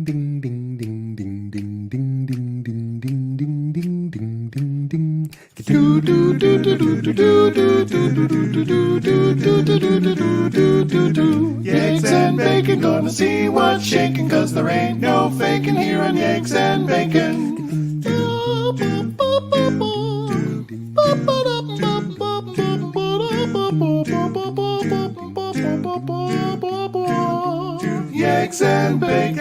ding ding ding ding ding ding ding ding ding ding ding ding ding ding. Do do do do do do do do do do do do do do do do do. Yegs and bacon, gonna see what's shaking, 'cause there ain't no faking here on Yegs and Bacon. Yegs and Bacon.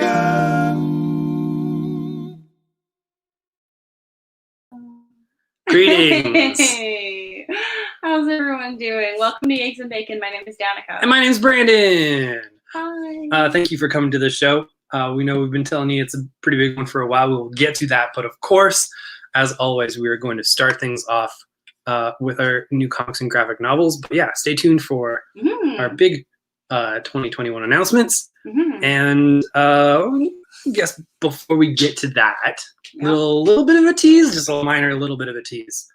Greetings. Hey, how's everyone doing? Welcome to Yegs and Bacon. My name is Danica. And my name's Brandon. Hi. Thank you for coming to the show. We know we've been telling you it's a pretty big one for a while. We'll get to that. But of course, as always, we are going to start things off with our new comics and graphic novels. But yeah, stay tuned for our big 2021 announcements. And I guess before we get to that, little bit of a tease, just a minor little bit of a tease.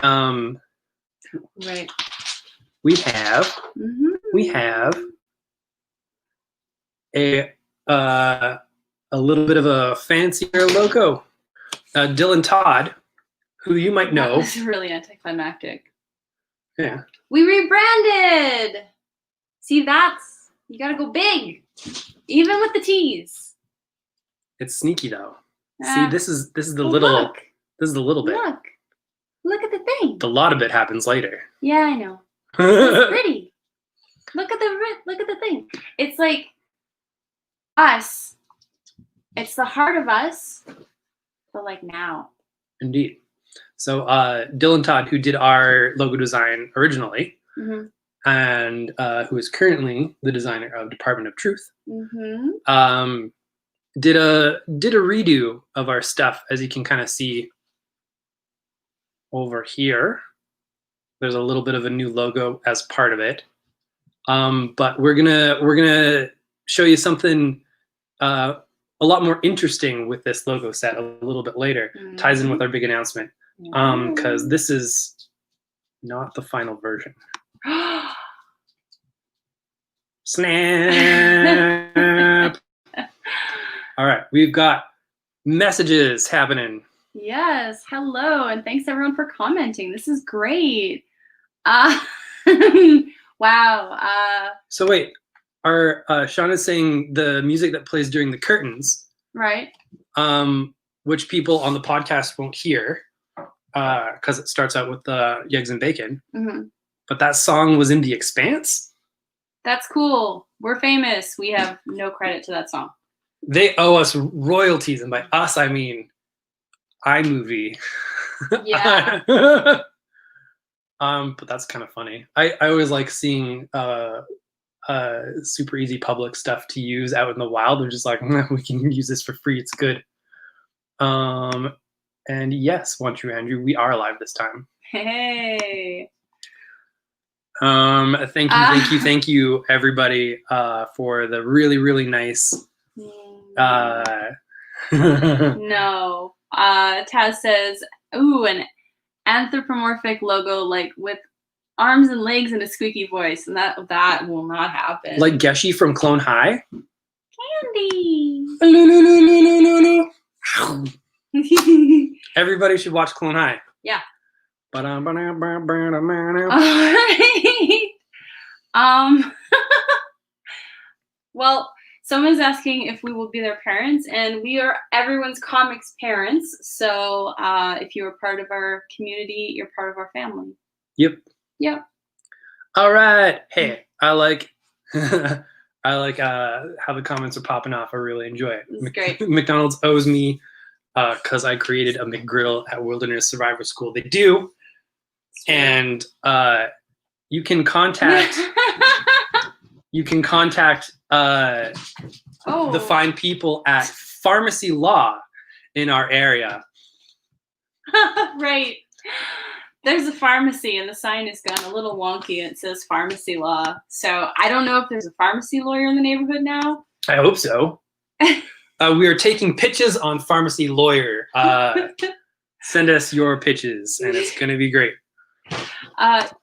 Right. We have a little bit of a fancier logo. Dylan Todd, who you might know. That was really anticlimactic. Yeah. We rebranded. See, you gotta go big, even with the tease. It's sneaky though. See, this is the little. Look. This is the little bit. Look at the thing. The lot of it happens later. Yeah, I know. It's pretty. Look at the thing. It's like us. It's the heart of us, but like now. Indeed. So Dylan Todd, who did our logo design originally, and who is currently the designer of Department of Truth, did a redo of our stuff, as you can kind of see over here. There's a little bit of a new logo as part of it, but we're gonna show you something a lot more interesting with this logo set a little bit later. Ties in with our big announcement, because this is not the final version. Snap! All right, we've got messages happening. Yes, hello, and thanks everyone for commenting. This is great. Wow. So wait, Sean is saying the music that plays during the curtains, Right. which people on the podcast won't hear, because it starts out with the Yegs and Bacon. But that song was in The Expanse. That's cool. We're famous. We have no credit to that song. They owe us royalties, and by us I mean iMovie. Yeah. But that's kind of funny. I always like seeing super easy public stuff to use out in the wild. They're just like, we can use this for free. It's good. And yes, want you, Andrew, we are live this time. Hey. Thank you, everybody, for the really, really nice. No. Taz says, ooh, an anthropomorphic logo, like with arms and legs and a squeaky voice, and that will not happen. Like Geshi from Clone High. Candy. Everybody should watch Clone High. Yeah. All right. Well, someone's asking if we will be their parents, and we are everyone's comics parents. So if you are part of our community, you're part of our family. Yep. All right. Hey, I like how the comments are popping off. I really enjoy it. This is great. McDonald's owes me because I created a McGriddle at Wilderness Survivor School. They do. And you can contact the fine people at Pharmacy Law in our area. Right. There's a pharmacy and the sign is gone a little wonky and it says Pharmacy Law. So I don't know if there's a pharmacy lawyer in the neighborhood now. I hope so. We are taking pitches on Pharmacy Lawyer. Send us your pitches and it's going to be great.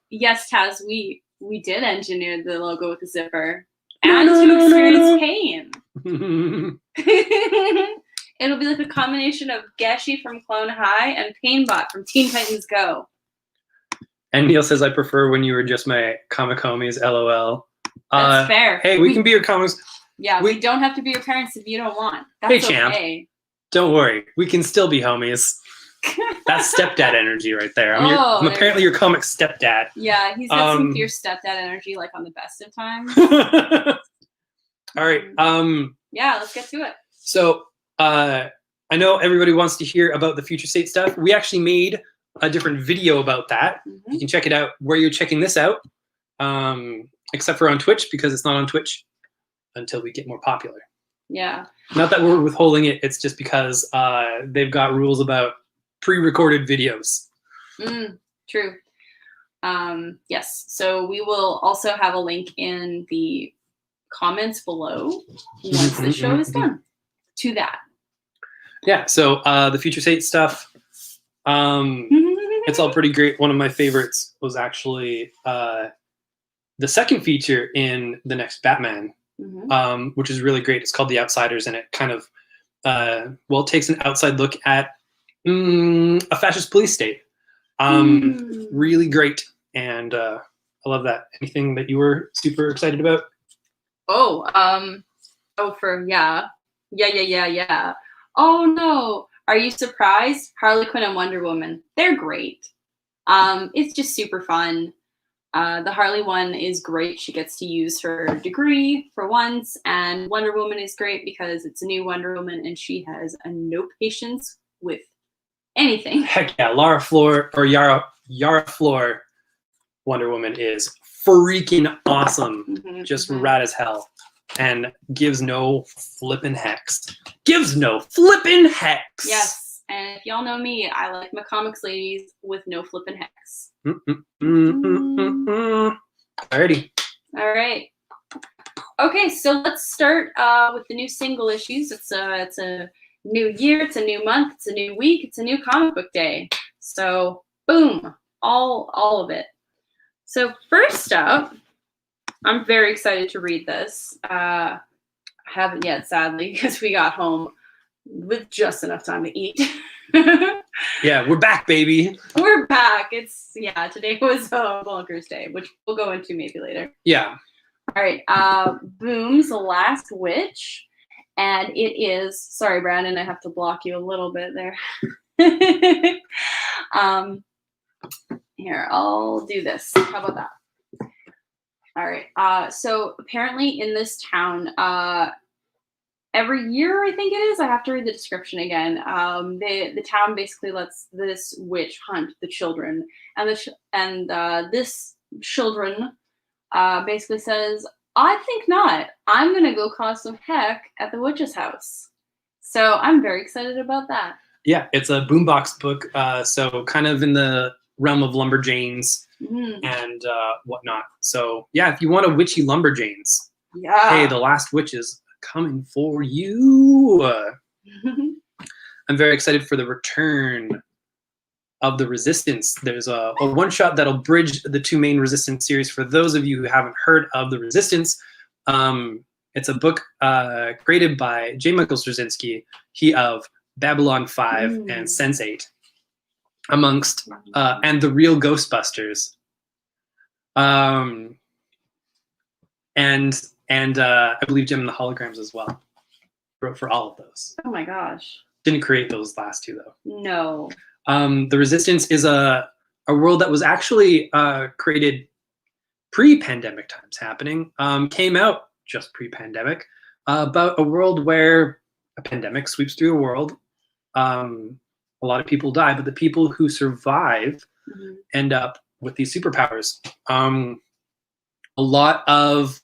Yes, Taz, we did engineer the logo with the zipper and to experience pain. It'll be like a combination of Geshi from Clone High and Painbot from Teen Titans Go. And Neil says, I prefer when you were just my comic homies, LOL. That's fair. Hey, we can be your comics. Yeah, we don't have to be your parents if you don't want. That's hey, champ. Okay. Don't worry. We can still be homies. That's stepdad energy right there. I'm apparently your comic stepdad. Yeah, he's got some fierce stepdad energy, like on the best of times. All right. Yeah, let's get to it. So I know everybody wants to hear about the future state stuff. We actually made a different video about that. Mm-hmm. You can check it out where you're checking this out, except for on Twitch, because it's not on Twitch until we get more popular. Yeah. Not that we're withholding it. It's just because they've got rules about pre-recorded videos. True. Yes. So we will also have a link in the comments below once the show is done to that. Yeah. So the future state stuff, it's all pretty great. One of my favorites was actually the second feature in the next Batman, which is really great. It's called The Outsiders, and it kind of, it takes an outside look at a fascist police state. Really great. And I love that. Anything that you were super excited about? Yeah. Oh no. Are you surprised? Harlequin and Wonder Woman. They're great. It's just super fun. The Harley one is great. She gets to use her degree for once, and Wonder Woman is great because it's a new Wonder Woman and she has no patience with anything. Heck yeah, Yara Flor Wonder Woman is freaking awesome. Just rad as hell. And gives no flippin' hex. Gives no flippin' hex. Yes. And if y'all know me, I like my comics ladies with no flippin' hex. Alrighty. All right. Okay, so let's start with the new single issues. It's a new year, it's a new month, it's a new week, it's a new comic book day. So boom, all of it. So first up, I'm very excited to read this. I haven't yet, sadly, because we got home with just enough time to eat. Yeah, we're back, baby. We're back. Today was Bonkers Day, which we'll go into maybe later. Yeah. All right. Boom's Last Witch. And it is, sorry, Brandon, I have to block you a little bit there. Here, I'll do this. How about that? All right. So apparently in this town, every year, I think it is, I have to read the description again. The town basically lets this witch hunt the children, and this children basically says, I think not. I'm gonna go cause some heck at the witch's house. So I'm very excited about that. Yeah, it's a boombox book, so kind of in the realm of Lumberjanes and whatnot. So yeah, if you want a witchy Lumberjanes, hey, The Last Witch is coming for you. I'm very excited for the return of the Resistance. There's a one-shot that'll bridge the two main Resistance series. For those of you who haven't heard of the Resistance, it's a book created by J. Michael Straczynski, he of Babylon 5 and Sense8, amongst and the Real Ghostbusters, and I believe Jim and the Holograms as well. Wrote for all of those. Oh my gosh. Didn't create those last two though. No. The Resistance is a world that was actually created pre-pandemic times happening. Came out just pre-pandemic, about a world where a pandemic sweeps through the world. A lot of people die, but the people who survive end up with these superpowers. A lot of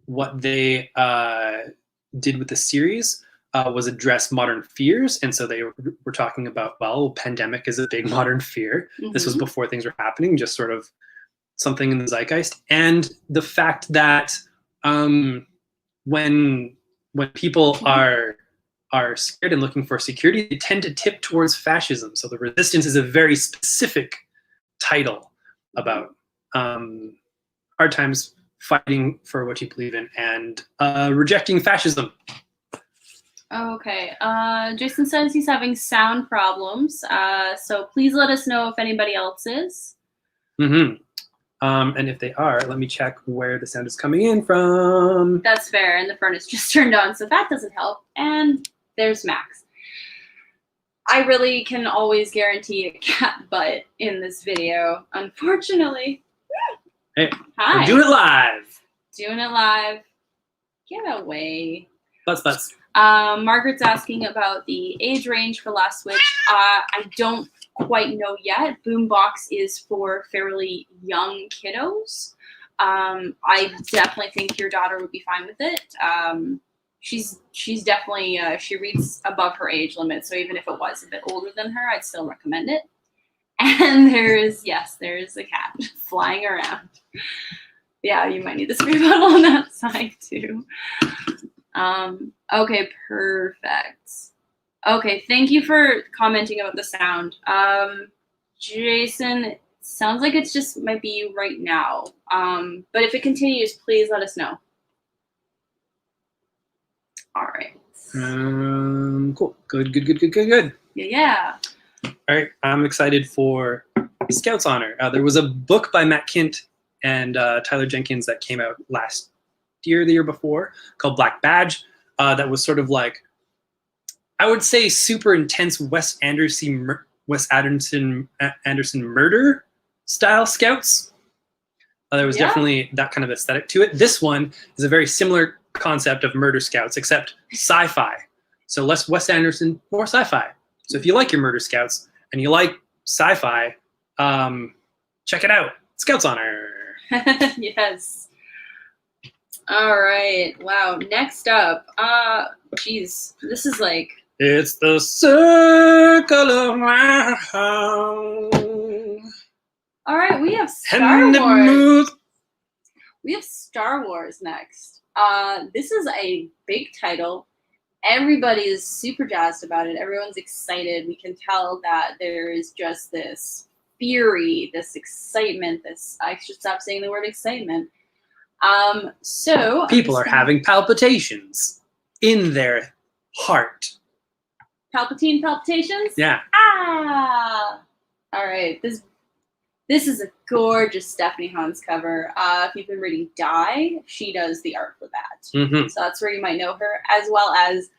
what they did with the series was address modern fears. And so they were talking about, well, pandemic is a big modern fear. This was before things were happening, just sort of something in the zeitgeist. And the fact that when people are scared and looking for security, they tend to tip towards fascism. So the Resistance is a very specific title about hard times, fighting for what you believe in, and rejecting fascism. Okay. Jason says he's having sound problems. So please let us know if anybody else is. Mm-hmm. And if they are, let me check where the sound is coming in from. That's fair, and the furnace just turned on, so that doesn't help. And there's Max. I really can always guarantee a cat butt in this video, unfortunately. Hey, Hi. we're doing it live. Doing it live. Get away. Butts. Margaret's asking about the age range for Last Witch. I don't quite know yet. Boombox is for fairly young kiddos. I definitely think your daughter would be fine with it. She's definitely she reads above her age limit, so even if it was a bit older than her, I'd still recommend it. And there's a cat flying around. Yeah, you might need the spray bottle on that side too. Okay, perfect. Okay, thank you for commenting about the sound. Jason, it sounds like it's just might be you right now. But if it continues, please let us know. All right. Cool. Good. Yeah. All right, I'm excited for Scout's Honor. There was a book by Matt Kint and Tyler Jenkins that came out last year, the year before, called Black Badge. That was sort of like, I would say, super intense Wes Anderson murder style Scouts. There was definitely that kind of aesthetic to it. This one is a very similar concept of murder Scouts, except sci-fi. So less Wes Anderson, more sci-fi. So if you like your murder Scouts and you like sci-fi, check it out. Scout's Honor. Yes. All right. Wow. Next up. Geez. This is like. It's the circle of round. All right. We have Star Wars. We have Star Wars next. This is a big title. Everybody is super jazzed about it. Everyone's excited. We can tell that there is just this fury, this excitement, I should stop saying the word excitement. So people are having palpitations in their heart. Palpitations? Yeah. Ah! All right. This is a gorgeous Stephanie Hans cover. If you've been reading Die, she does the art for that. Mm-hmm. So that's where you might know her, as well as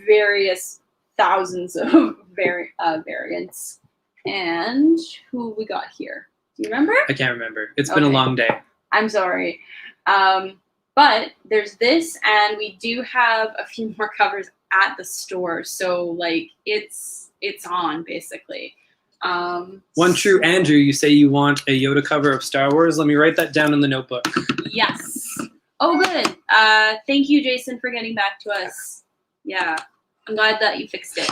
various thousands of variants. And who we got here? Do you remember? I can't remember. It's been a long day. I'm sorry. But there's this, and we do have a few more covers at the store. So, like, it's on, basically. One true Andrew, you say you want a Yoda cover of Star Wars. Let me write that down in the notebook. Yes. Oh, good. Thank you, Jason, for getting back to us. Yeah, I'm glad that you fixed it.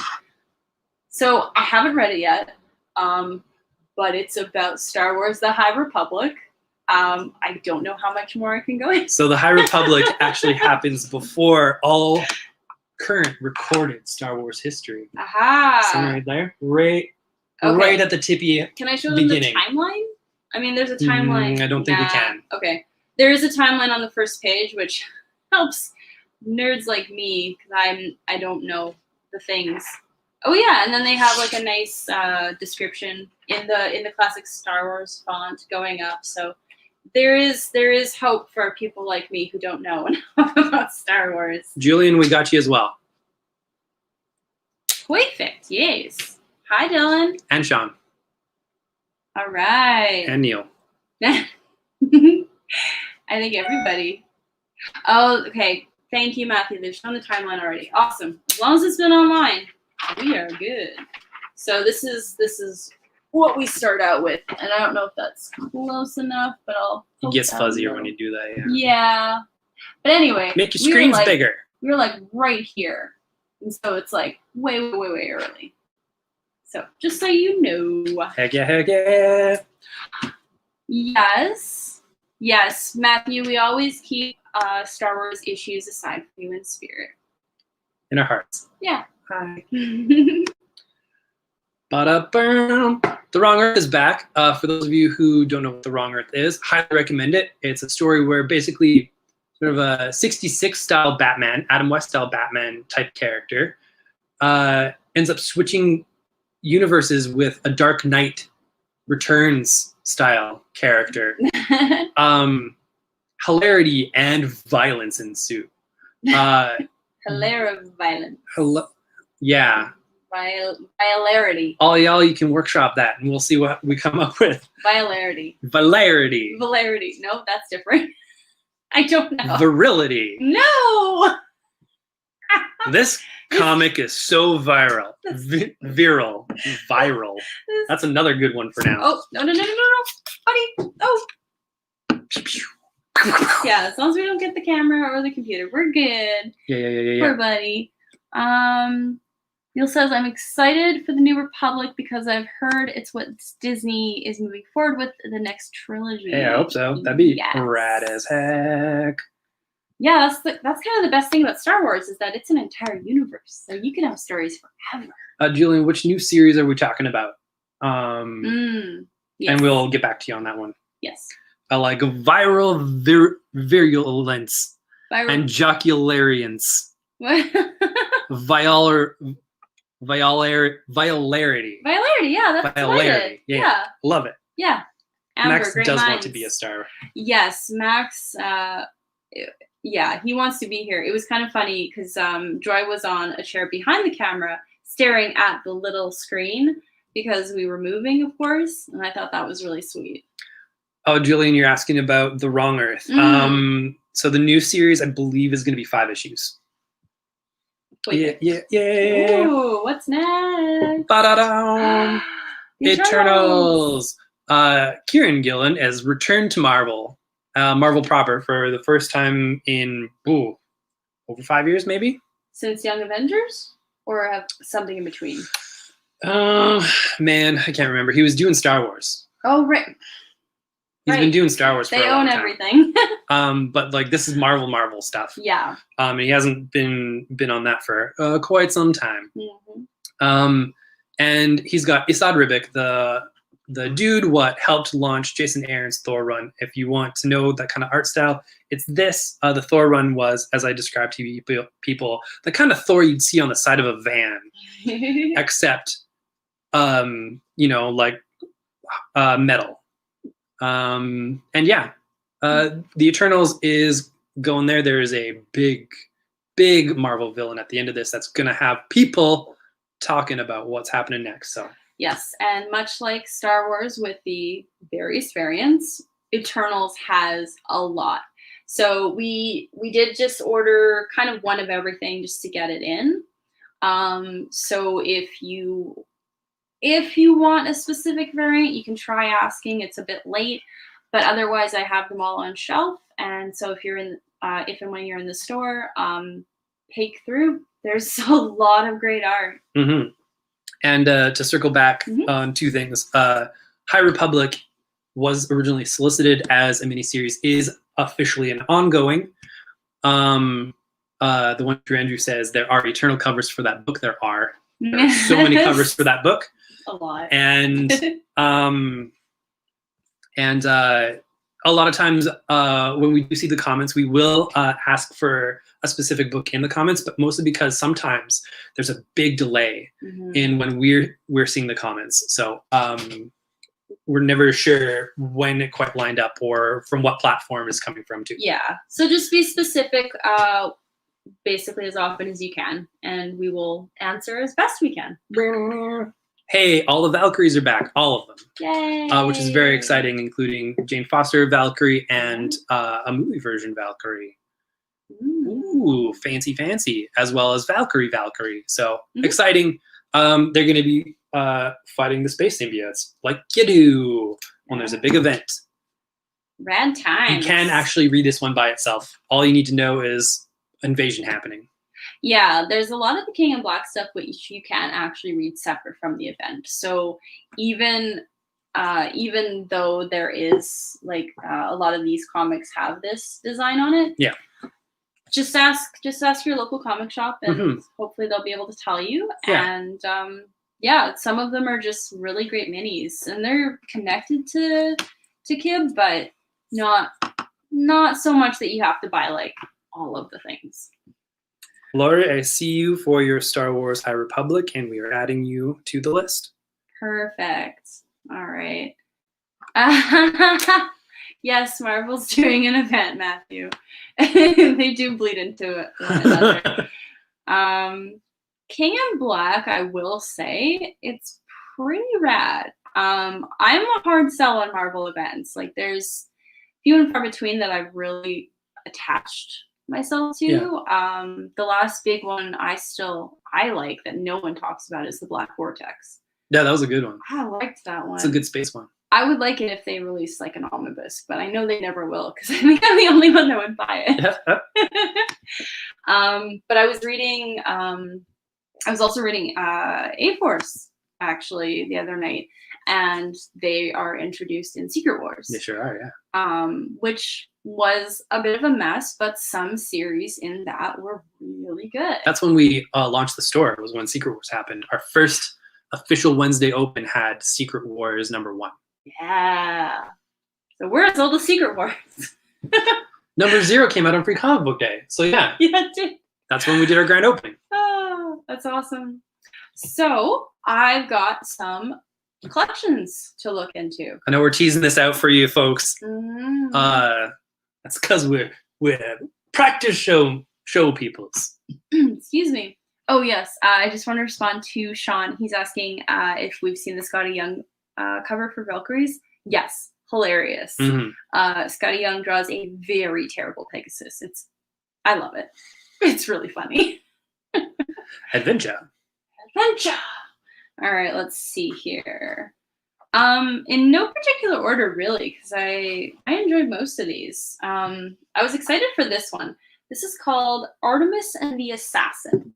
So I haven't read it yet, but it's about Star Wars: The High Republic. I don't know how much more I can go into. So the High Republic actually happens before all current recorded Star Wars history. Aha. So right there, right at the tippy. Can I show them the timeline? I mean, there's a timeline. I don't think we can. Okay. There is a timeline on the first page, which helps nerds like me because I don't know the things. Oh yeah, and then they have like a nice description in the classic Star Wars font going up. So there is hope for people like me who don't know enough about Star Wars. Julian, we got you as well. Perfect. Yes. Hi, Dylan. And Sean. All right. And Neil. I think everybody. Oh, okay. Thank you, Matthew. They've shown the timeline already. Awesome. As long as it's been online, we are good. So this is what we start out with, and I don't know if that's close enough, but I'll. It gets fuzzier when you do that. Yeah. Yeah. But anyway, make your screens bigger. We're like right here, and so it's like way early. So just so you know. Heck yeah. Yes, Matthew. We always keep Star Wars issues aside from you in spirit. In our hearts. Yeah. Hi. Ba-da-bum. The Wrong Earth is back. For those of you who don't know what The Wrong Earth is, highly recommend it. It's a story where basically sort of a 66 style Batman, Adam West style Batman type character, ends up switching universes with a Dark Knight Returns style character. Hilarity and violence ensue. Hilarious violence. Yeah. Violarity. All y'all, you can workshop that, and we'll see what we come up with. Violarity. Valarity. Valarity. No, that's different. I don't know. Virility. No. This comic is so viral. Viral. That's another good one for now. Oh, no, buddy. Oh. Yeah, as long as we don't get the camera or the computer, we're good. Yeah. Poor buddy. Neil says, I'm excited for the New Republic because I've heard it's what Disney is moving forward with the next trilogy. Hey, I hope so. That'd be rad as heck. Yeah, that's kind of the best thing about Star Wars is that it's an entire universe, so you can have stories forever. Julian, which new series are we talking about? Yes. And we'll get back to you on that one. Yes. Like viral virulence and joculariance. Violarity. Violarity, yeah, that's Violarity. Yeah. Love it. Yeah. Amber, Max does want to be a star. Yes, Max, yeah, he wants to be here. It was kind of funny because Joy was on a chair behind the camera staring at the little screen because we were moving, of course, and I thought that was really sweet. Oh, Julian, you're asking about The Wrong Earth. So the new series, I believe, is going to be 5 issues. Wait, Yeah. Ooh, what's next? Ba-da-da. Eternals. Kieran Gillen has returned to Marvel, Marvel proper, for the first time in over 5 years, maybe. Since Young Avengers, or have something in between? Man, I can't remember. He was doing Star Wars. Oh, right. He's been doing Star Wars for a long time. They own everything. But like this is Marvel stuff. Yeah. And he hasn't been on that for quite some time. Mm-hmm. And he's got Isad Ribic, the dude what helped launch Jason Aaron's Thor run. If you want to know that kind of art style, it's this. The Thor run was, as I described to people, the kind of Thor you'd see on the side of a van, except like metal. And yeah, the Eternals is going there. There is a big Marvel villain at the end of this that's going to have people talking about what's happening next. So yes, and much like Star Wars with the various variants, Eternals has a lot. So we did just order kind of one of everything just to get it in. So if you want a specific variant, you can try asking. It's a bit late, but otherwise I have them all on shelf. And so if and when you're in the store, peek through. There's a lot of great art. Mm-hmm. And to circle back on 2 things, High Republic was originally solicited as a miniseries, is officially an ongoing. The one through Andrew says there are eternal covers for that book. There are so many covers for that book. A lot. And a lot of times when we do see the comments, we will ask for a specific book in the comments, but mostly because sometimes there's a big delay in when we're seeing the comments. So we're never sure when it quite lined up or from what platform it's coming from too. Yeah. So just be specific basically as often as you can, and we will answer as best we can. Hey, all the Valkyries are back, all of them. Yay! Which is very exciting, including Jane Foster Valkyrie and a movie version Valkyrie. Ooh, fancy, as well as Valkyrie. So exciting. They're going to be fighting the space symbiotes like you do when there's a big event. Rad time. You can actually read this one by itself. All you need to know is invasion happening. Yeah, there's a lot of the King in Black stuff which you can actually read separate from the event. So even though there is like a lot of these comics have this design on it, yeah, just ask your local comic shop, and hopefully they'll be able to tell you. Yeah. And yeah, some of them are just really great minis, and they're connected to Kib, but not not so much that you have to buy like all of the things. Lori, I see you for your Star Wars High Republic, and we are adding you to the list. Perfect. All right. Yes, Marvel's doing an event, Matthew. They do bleed into one another. King in Black, I will say, it's pretty rad. I'm a hard sell on Marvel events. Like, there's few and far between that I've really attached myself to. Yeah. The last big one I like that no one talks about is the Black Vortex. Yeah, that was a good one. I liked that one. It's a good space one. I would like it if they released like an omnibus, but I know they never will because I think I'm the only one that would buy it. But I was reading, I was also reading A-Force actually the other night, and they are introduced in Secret Wars. They sure are, yeah. Which was a bit of a mess, but some series in that were really good. That's when we launched the store, was when Secret Wars happened. Our first official Wednesday open had Secret Wars #1. Yeah. So we're as old as Secret Wars. #0 came out on Free Comic Book Day. So yeah. Yeah, dude. That's when we did our grand opening. Oh, that's awesome. So I've got some collections to look into. I know we're teasing this out for you folks. Mm. That's because we're practice show peoples. Excuse me. Oh yes, I just want to respond to Sean. He's asking if we've seen the Scotty Young cover for Valkyries. Yes, hilarious. Mm-hmm. Scotty Young draws a very terrible Pegasus. I love it. It's really funny. Adventure. All right, let's see here. In no particular order, really, because I enjoyed most of these. I was excited for this one. This is called Artemis and the Assassin.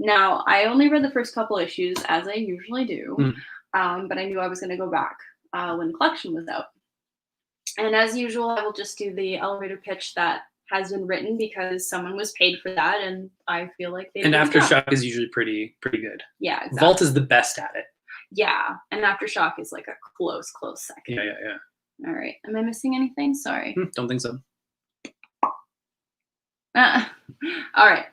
Now, I only read the first couple issues, as I usually do, but I knew I was going to go back when the collection was out. And as usual, I will just do the elevator pitch that has been written because someone was paid for that, and I feel like they. And Aftershock is usually pretty good. Yeah, exactly. Vault is the best at it. Yeah, and Aftershock is like a close second. Yeah. All right, am I missing anything? Sorry. Don't think so. All right.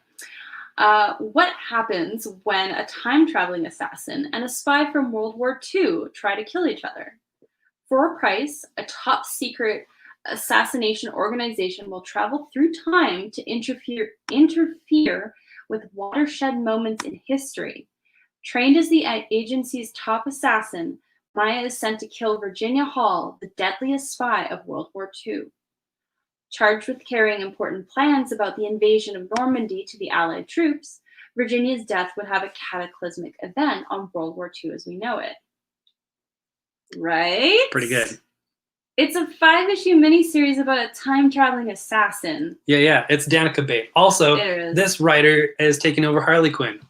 What happens when a time-traveling assassin and a spy from World War II try to kill each other? For a price, a top-secret assassination organization will travel through time to interfere with watershed moments in history. Trained as the agency's top assassin, Maya is sent to kill Virginia Hall, the deadliest spy of World War II. Charged with carrying important plans about the invasion of Normandy to the Allied troops, Virginia's death would have a cataclysmic event on World War II as we know it. Right? Pretty good. It's a 5-issue miniseries about a time-traveling assassin. Yeah. It's Danica Bate. Also, this writer is taking over Harlequin.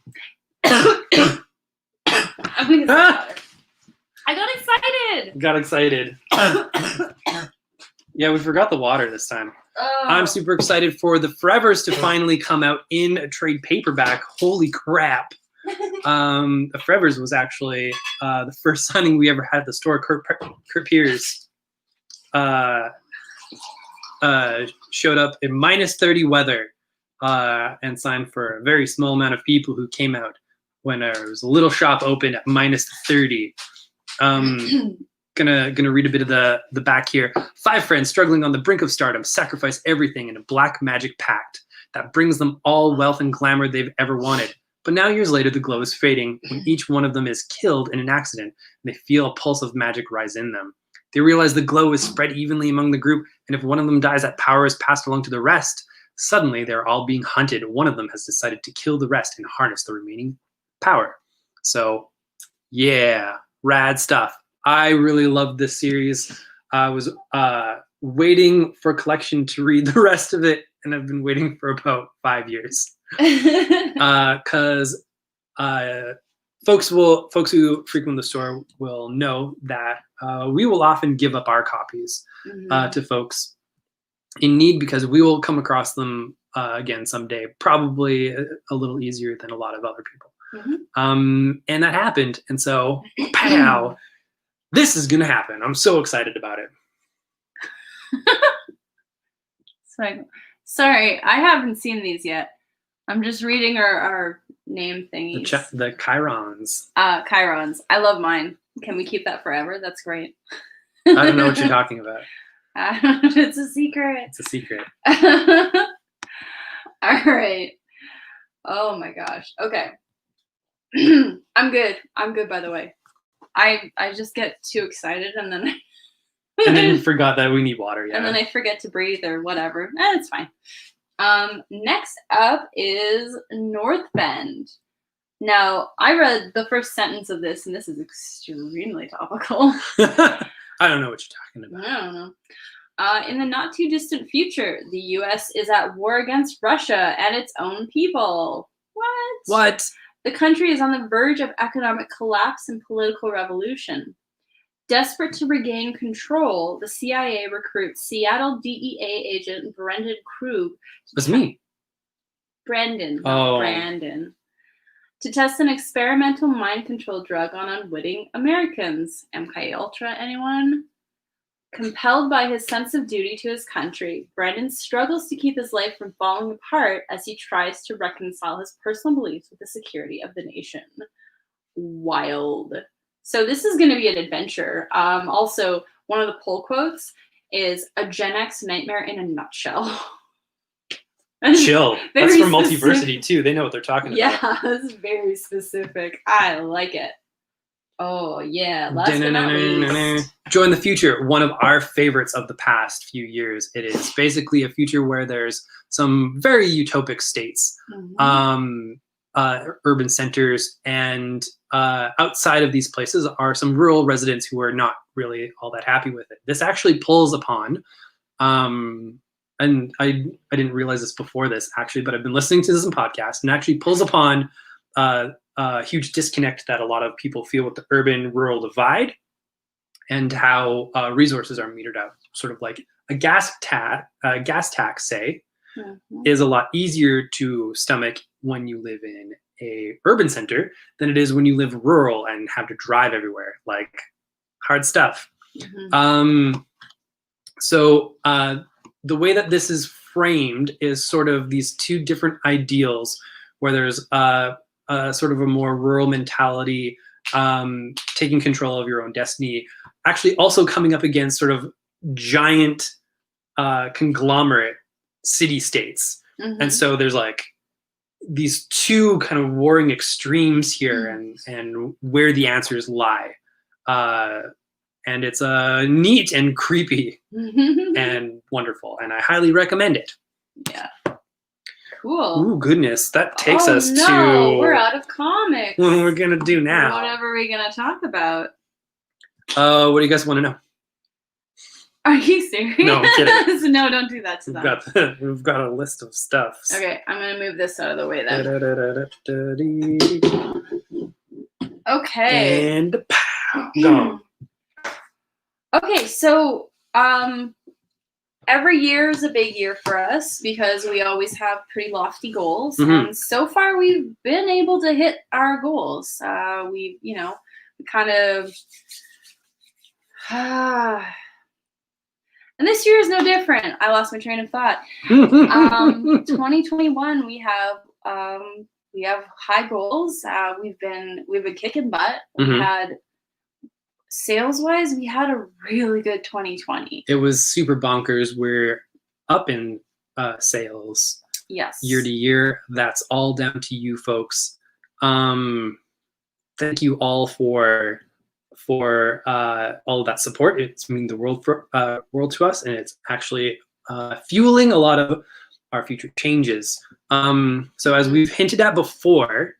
I got excited. Yeah, we forgot the water this time. Oh. I'm super excited for the Forevers to finally come out in a trade paperback. Holy crap. The Forevers was actually the first signing we ever had at the store. Kurt Pierce showed up in -30 weather and signed for a very small amount of people who came out when there was a little shop open at -30. Gonna read a bit of the back here. 5 friends struggling on the brink of stardom sacrifice everything in a black magic pact that brings them all wealth and glamour they've ever wanted. But now years later, the glow is fading when each one of them is killed in an accident, and they feel a pulse of magic rise in them. They realize the glow is spread evenly among the group, and if one of them dies, that power is passed along to the rest. Suddenly, they're all being hunted. One of them has decided to kill the rest and harness the remaining power. So, yeah, rad stuff. I really loved this series. I was waiting for Collection to read the rest of it, and I've been waiting for about 5 years. Because folks who frequent the store will know that we will often give up our copies to folks in need because we will come across them again someday, probably a little easier than a lot of other people. And that happened, and so pow, this is gonna happen. I'm so excited about it. Sorry, I haven't seen these yet. I'm just reading our name thingies. The chirons. Chirons. I love mine. Can we keep that forever? That's great. I don't know what you're talking about. It's a secret. It's a secret. All right. Oh my gosh. Okay. I'm good. I'm good, by the way. I just get too excited and then and then you forgot that we need water. Yeah. And then I forget to breathe or whatever. It's fine. Next up is North Bend. Now, I read the first sentence of this, and this is extremely topical. I don't know what you're talking about. I don't know. In the not too distant future, the U.S. is at war against Russia and its own people. What? What? The country is on the verge of economic collapse and political revolution. Desperate to regain control, the CIA recruits Seattle DEA agent Brendan Krug. That's me. Brandon. Oh. Brandon. To test an experimental mind control drug on unwitting Americans. MK Ultra, anyone? Compelled by his sense of duty to his country, Brandon struggles to keep his life from falling apart as he tries to reconcile his personal beliefs with the security of the nation. Wild. So this is going to be an adventure. Also, one of the poll quotes is a Gen X nightmare in a nutshell. Chill. That's Very from specific. Multiversity too. They know what they're talking about. Yeah, that's very specific. I like it. Oh yeah, last but not least. Join the future, one of our favorites of the past few years. It is basically a future where there's some very utopic states, urban centers, and outside of these places are some rural residents who are not really all that happy with it. This actually pulls upon, and I didn't realize this before this actually, but I've been listening to some podcasts, and actually pulls upon a huge disconnect that a lot of people feel with the urban-rural divide, and how resources are metered out. Sort of like a gas tax, say, is a lot easier to stomach when you live in a urban center than it is when you live rural and have to drive everywhere. Like, hard stuff. So the way that this is framed is sort of these two different ideals, where there's sort of a more rural mentality, taking control of your own destiny, actually also coming up against sort of giant conglomerate city-states. And so there's like these two kind of warring extremes here, and where the answers lie. And it's neat and creepy and wonderful, and I highly recommend it. Yeah. Cool. Ooh, goodness. That takes us to... we're out of comics. What we're going to do now. Whatever are we going to talk about? What do you guys want to know? Are you serious? No, I'm kidding. No, don't do that to them. We've got a list of stuff. Okay, I'm going to move this out of the way then. Okay. And pow, gone. Okay, so every year is a big year for us because we always have pretty lofty goals. And so far we've been able to hit our goals. We kind of... and this year is no different. I lost my train of thought. 2021, we have high goals. We've been kicking butt. We had... Sales-wise, we had a really good 2020. It was super bonkers. We're up in sales. Yes. Year to year. That's all down to you folks. Thank you all for all of that support. It's mean the world to us, and it's actually fueling a lot of our future changes. So as we've hinted at before,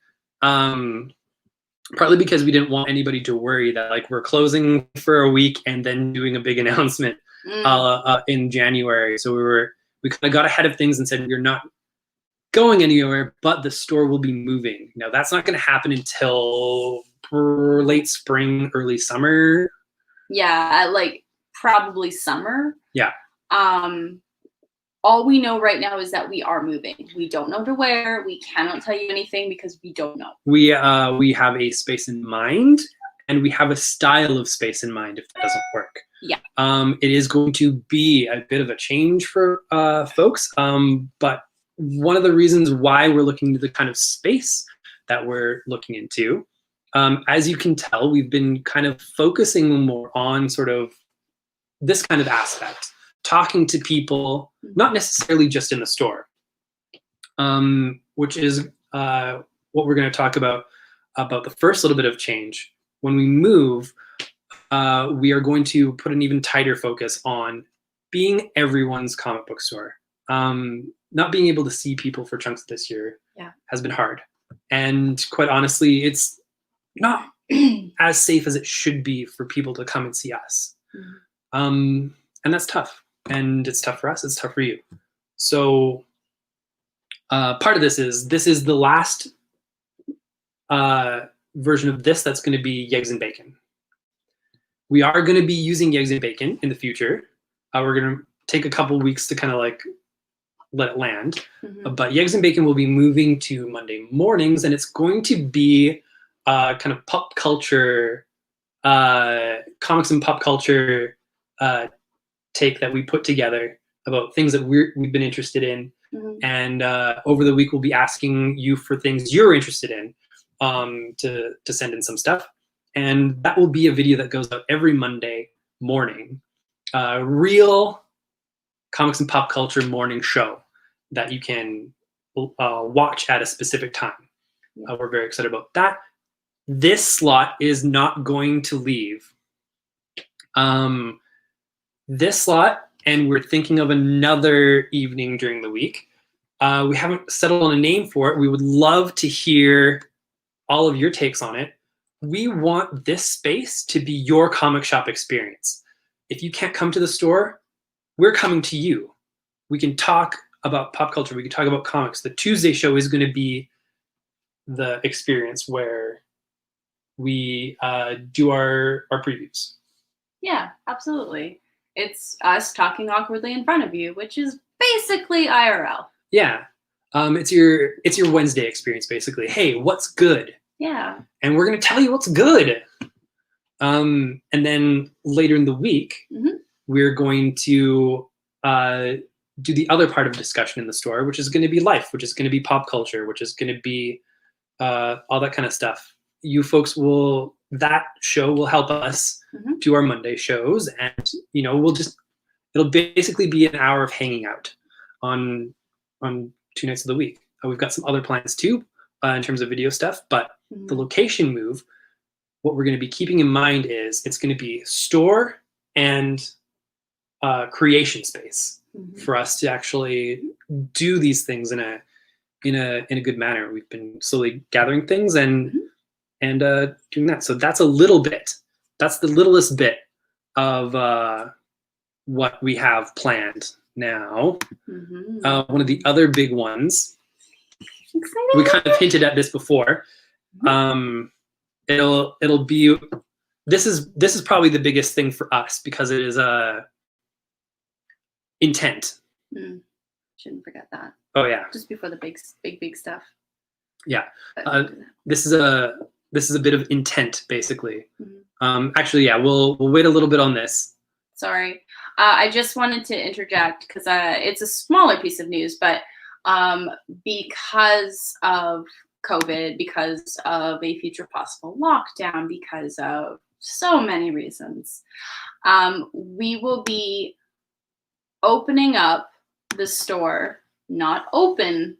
partly because we didn't want anybody to worry that like we're closing for a week and then doing a big announcement in January. So we kind of got ahead of things and said we're not going anywhere, but the store will be moving. Now that's not going to happen until late spring, early summer. Yeah, like probably summer. Yeah. All we know right now is that we are moving. We don't know to where. We cannot tell you anything because we don't know. We have a space in mind, and we have a style of space in mind if that doesn't work. Yeah. It is going to be a bit of a change for folks, but one of the reasons why we're looking into the kind of space that we're looking into, as you can tell, we've been kind of focusing more on sort of this kind of aspect, talking to people, not necessarily just in the store, which is what we're going to talk about the first little bit of change. When we move, we are going to put an even tighter focus on being everyone's comic book store. Not being able to see people for chunks this year has been hard. And quite honestly, it's not as safe as it should be for people to come and see us. And that's tough. And it's tough for us. It's tough for you. So part of this is the last version of this that's going to be Yegs and Bacon. We are going to be using Yegs and Bacon in the future. We're going to take a couple weeks to kind of like let it land. But Yegs and Bacon will be moving to Monday mornings, and it's going to be kind of pop culture, comics and pop culture take that we put together about things that we've been interested in. And over the week, we'll be asking you for things you're interested in to send in some stuff. And that will be a video that goes out every Monday morning. Real comics and pop culture morning show that you can watch at a specific time. We're very excited about that. This slot is not going to leave. This slot, and we're thinking of another evening during the week. We haven't settled on a name for it. We would love to hear all of your takes on it. We want this space to be your comic shop experience. If you can't come to the store, we're coming to you. We can talk about pop culture. We can talk about comics. The Tuesday show is going to be the experience where we do our previews. Yeah, absolutely. It's us talking awkwardly in front of you, which is basically IRL. Yeah. It's your Wednesday experience, basically. Hey, what's good? Yeah. And we're going to tell you what's good. And then later in the week, we're going to do the other part of discussion in the store, which is going to be life, which is going to be pop culture, which is going to be all that kind of stuff. You folks that show will help us do our Monday shows. And, it'll basically be an hour of hanging out on 2 nights of the week. We've got some other plans too in terms of video stuff, but the location move, what we're going to be keeping in mind is it's going to be store and creation space for us to actually do these things in a good manner. We've been slowly gathering things and doing that. So that's a little bit. That's the littlest bit of what we have planned now. One of the other big ones. We kind of hinted at this before. It'll be. This is probably the biggest thing for us because it is intent. Shouldn't forget that. Oh yeah. Just before the big stuff. Yeah. This is a bit of intent, basically. Actually, yeah. We'll wait a little bit on this. Sorry, I just wanted to interject because it's a smaller piece of news, but because of COVID, because of a future possible lockdown, because of so many reasons, we will be opening up the store, not open.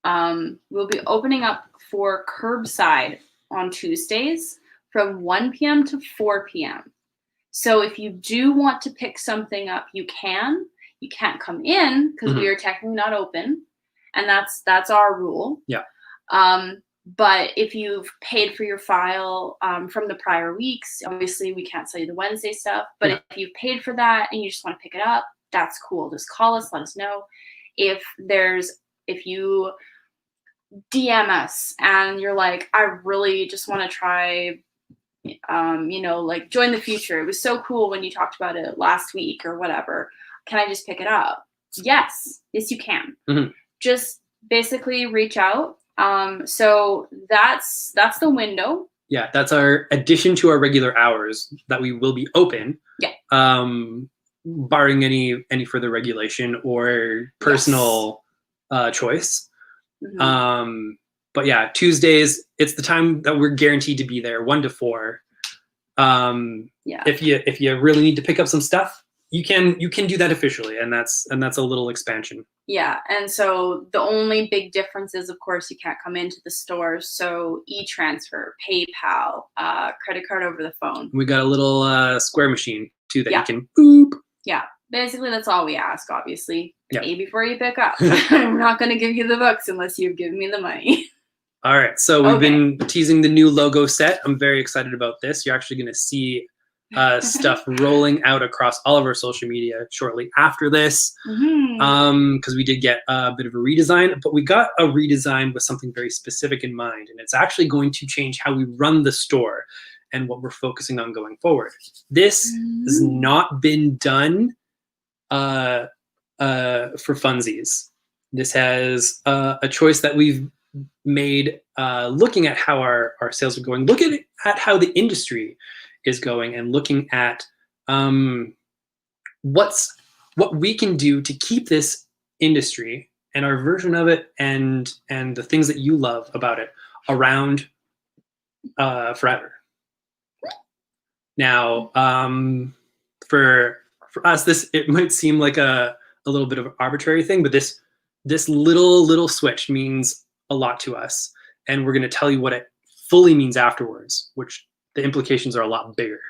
We'll be opening up for curbside on Tuesdays from 1 p.m. to 4 p.m. So if you do want to pick something up, you can. You can't come in because we are technically not open, and that's our rule. Yeah. But if you've paid for your file from the prior weeks, obviously we can't sell you the Wednesday stuff. But if you've paid for that and you just want to pick it up, that's cool. Just call us, let us know. If you DM us and you're like, I really just want to try, like Join the Future. It was so cool when you talked about it last week or whatever. Can I just pick it up? Yes, you can. Just basically reach out. So that's the window. Yeah, that's our addition to our regular hours that we will be open. Yeah. Barring any further regulation or personal choice. But yeah, Tuesdays, it's the time that we're guaranteed to be there, 1 to 4. If you really need to pick up some stuff, you can do that officially, and that's a little expansion. Yeah, and so the only big difference is, of course, you can't come into the stores. So e-transfer, PayPal, credit card over the phone. We got a little square machine too that you can boop. Yeah, basically that's all we ask. Obviously, Yeah. pay before you pick up. I'm not going to give you the books unless you've given me the money. All right, so we've been teasing the new logo set. I'm very excited about this. You're actually going to see stuff rolling out across all of our social media shortly after this, because we did get a bit of a redesign, but we got a redesign with something very specific in mind, and it's actually going to change how we run the store and what we're focusing on going forward. This has not been done for funsies. This has a choice that we've made looking at how our sales are going, looking at how the industry is going, and looking at what we can do to keep this industry and our version of it and the things that you love about it around forever. Now, for us, it might seem like a little bit of an arbitrary thing, but this little switch means a lot to us, and we're going to tell you what it fully means afterwards, which the implications are a lot bigger.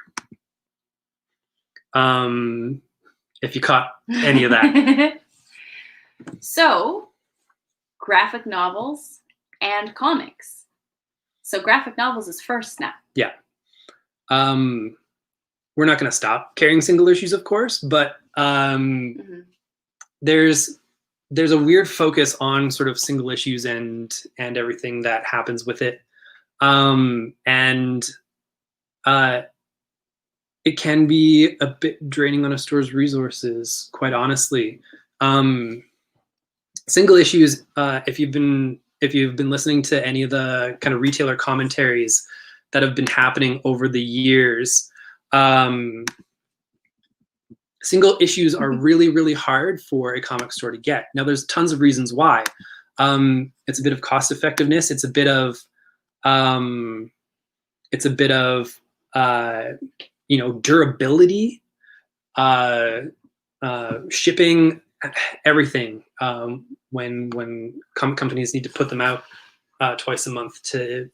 If you caught any of that. So, graphic novels and comics. So graphic novels is first now. Yeah. We're not going to stop carrying single issues, of course, but there's a weird focus on sort of single issues and everything that happens with it. It can be a bit draining on a store's resources, quite honestly. Single issues, if you've been listening to any of the kind of retailer commentaries that have been happening over the years, single issues are really, really hard for a comic store to get. Now, there's tons of reasons why. It's a bit of cost effectiveness. It's a bit of durability, shipping, everything. When companies need to put them out twice a month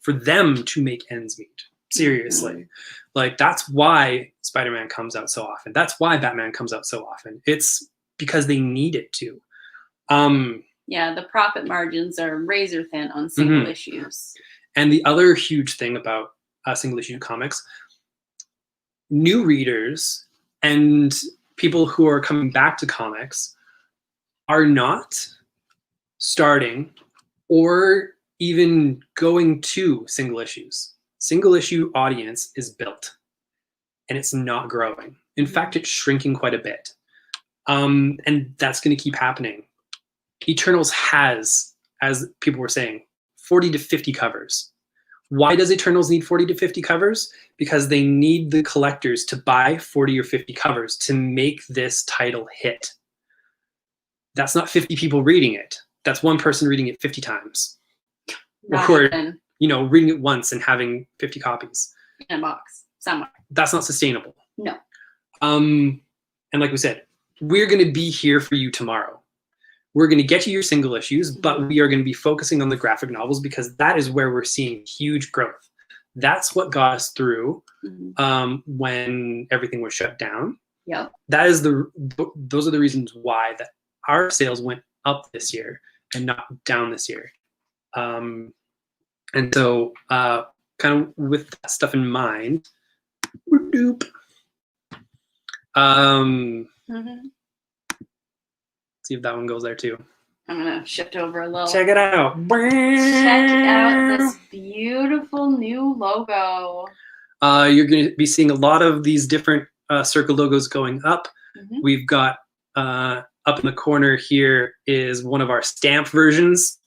for them to make ends meet. Seriously, like that's why Spider-Man comes out so often. That's why Batman comes out so often. It's because they need it to. Yeah, the profit margins are razor thin on single issues. And the other huge thing about single issue comics, new readers and people who are coming back to comics are not starting or even going to single issues. Single issue audience is built and it's not growing. In fact, it's shrinking quite a bit. And that's going to keep happening. Eternals has, as people were saying, 40 to 50 covers. Why does Eternals need 40 to 50 covers? Because they need the collectors to buy 40 or 50 covers to make this title hit. That's not 50 people reading it. That's one person reading it 50 times. Or, reading it once and having 50 copies. In a box, somewhere. That's not sustainable. No. And like we said, we're going to be here for you tomorrow. We're going to get you your single issues, but we are going to be focusing on the graphic novels because that is where we're seeing huge growth. That's what got us through when everything was shut down. Yep. Those are the reasons why that our sales went up this year and not down this year. And so kind of with that stuff in mind, see if that one goes there too. I'm gonna shift over a little. Check it out. Check out this beautiful new logo. You're going to be seeing a lot of these different circle logos going up. We've got up in the corner here is one of our stamp versions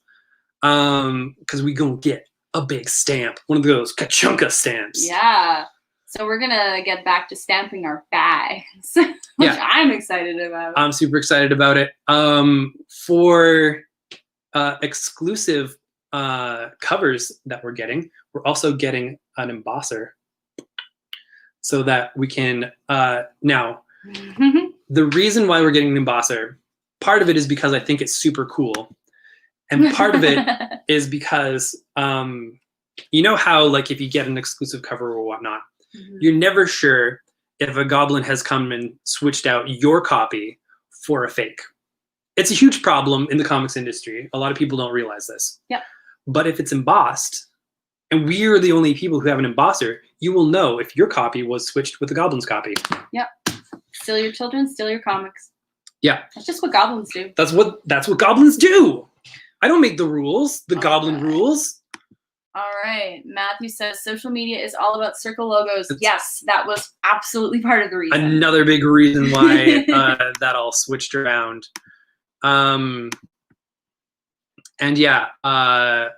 because we gonna get a big stamp, one of those Kachunka stamps. Yeah. So we're gonna get back to stamping our bags, which Yeah. I'm excited about. I'm super excited about it. For exclusive covers that we're getting, we're also getting an embosser so that we can now. The reason why we're getting an embosser, part of it is because I think it's super cool, and part of it is because you know how, like, if you get an exclusive cover or whatnot, you're never sure if a goblin has come and switched out your copy for a fake. It's a huge problem in the comics industry. A lot of people don't realize this. Yep. But if it's embossed, and we're the only people who have an embosser, you will know if your copy was switched with the goblin's copy. Yep. Steal your children, steal your comics. Yeah. That's just what goblins do. That's what goblins do. I don't make the rules, the goblin rules. All right. Matthew says social media is all about circle logos. Yes, that was absolutely part of the reason. Another big reason why that all switched around. And yeah, I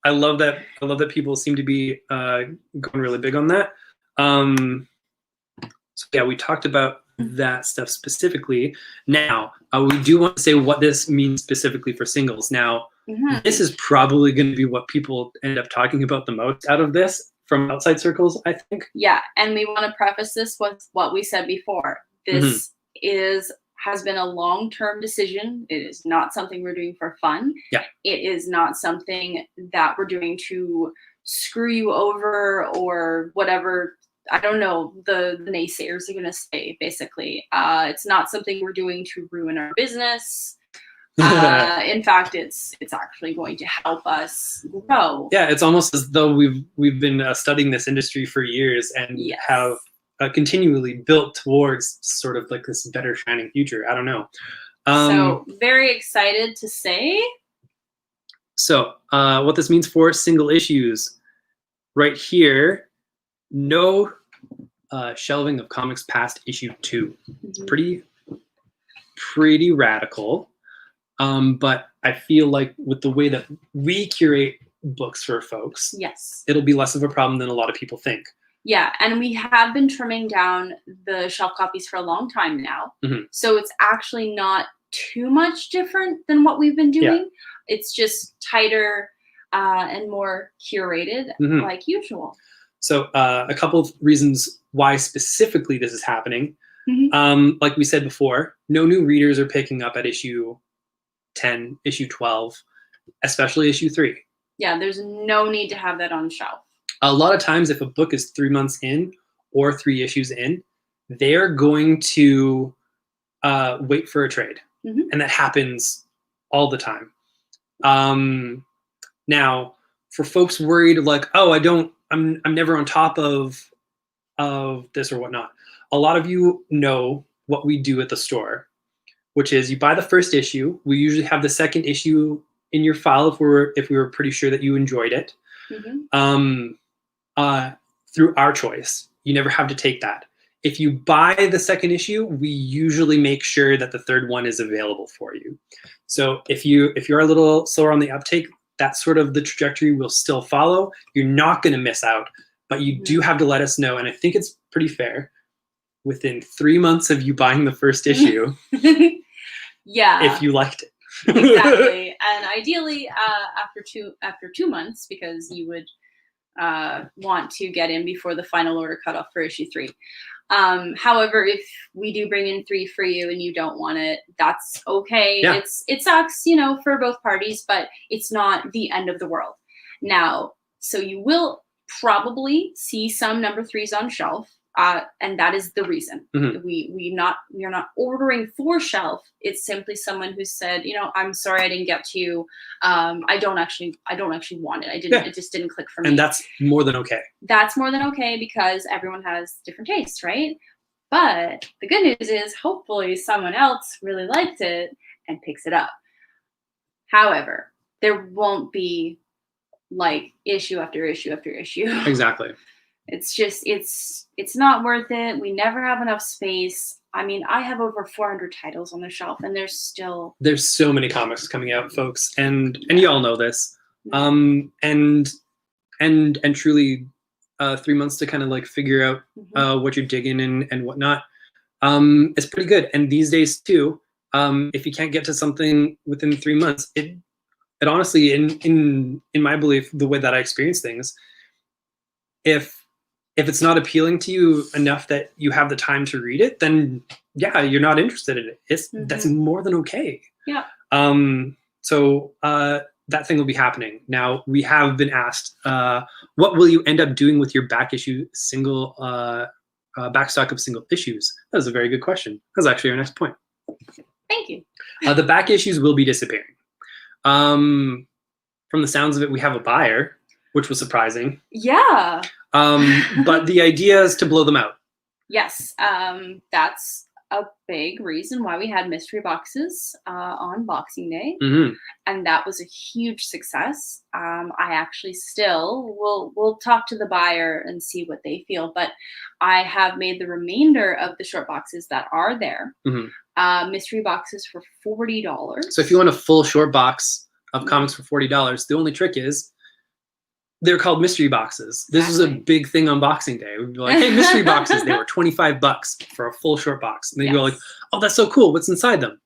love that. I love that people seem to be going really big on that. So yeah, we talked about that stuff specifically. Now, we do want to say what this means specifically for singles. Now, this is probably going to be what people end up talking about the most out of this from outside circles, I think. Yeah, and we want to preface this with what we said before. This has been a long-term decision. It is not something we're doing for fun. Yeah. It is not something that we're doing to screw you over or whatever. I don't know, the naysayers are going to say, basically. It's not something we're doing to ruin our business. In fact, it's actually going to help us grow. Yeah, it's almost as though we've been studying this industry for years and have continually built towards sort of like this better shining future. I don't know. So very excited to say. So what this means for single issues, right here, no shelving of comics past issue 2. It's pretty radical. But I feel like with the way that we curate books for folks, yes, it'll be less of a problem than a lot of people think. Yeah, and we have been trimming down the shelf copies for a long time now. So it's actually not too much different than what we've been doing. Yeah. It's just tighter and more curated like usual. So a couple of reasons why specifically this is happening. Like we said before, no new readers are picking up at issue 10, issue 12, especially issue 3. Yeah, there's no need to have that on the shelf. A lot of times if a book is 3 months in or 3 issues in, they're going to wait for a trade. And that happens all the time. Now, for folks worried like, oh, I'm never on top of this or whatnot. A lot of you know what we do at the store, which is you buy the first issue. We usually have the second issue in your file if we were pretty sure that you enjoyed it. Through our choice. You never have to take that. If you buy the second issue, we usually make sure that the third one is available for you. So if you're a little slower on the uptake, that's sort of the trajectory we'll still follow. You're not going to miss out, but you do have to let us know. And I think it's pretty fair. Within 3 months of you buying the first issue, if you liked it. Exactly. And ideally after 2 months, because you would want to get in before the final order cutoff for issue 3. However, if we do bring in 3 for you and you don't want it, that's okay. Yeah. It sucks, for both parties, but it's not the end of the world. Now, so you will probably see some number 3s on shelf. And that is the reason. We're not ordering for shelf. It's simply someone who said, I'm sorry I didn't get to you. I don't actually want it. It just didn't click for me. And that's more than okay. That's more than okay because everyone has different tastes, right? But the good news is hopefully someone else really liked it and picks it up. However, there won't be like issue after issue after issue. Exactly. It's just, it's not worth it. We never have enough space. I mean, I have over 400 titles on the shelf and there's so many comics coming out, folks. And you all know this. And and truly 3 months to kind of like figure out what you're digging and whatnot. It's pretty good. And these days too, if you can't get to something within 3 months, it honestly, in my belief, the way that I experience things, if it's not appealing to you enough that you have the time to read it, then yeah, you're not interested in it. That's more than okay. Yeah. So that thing will be happening. Now, we have been asked, what will you end up doing with your back issue single backstock of single issues? That was a very good question. That's actually our next point. Thank you. The back issues will be disappearing. From the sounds of it, we have a buyer, which was surprising. Yeah. But the idea is to blow them out. Yes. That's a big reason why we had mystery boxes on Boxing Day. And that was a huge success. I actually still we'll talk to the buyer and see what they feel, but I have made the remainder of the short boxes that are there mystery boxes for $40. So if you want a full short box of comics for $40, the only trick is they're called mystery boxes. This was a big thing on Boxing Day. We'd be like, hey, mystery boxes. They were $25 for a full short box. And they'd go like, oh, that's so cool. What's inside them?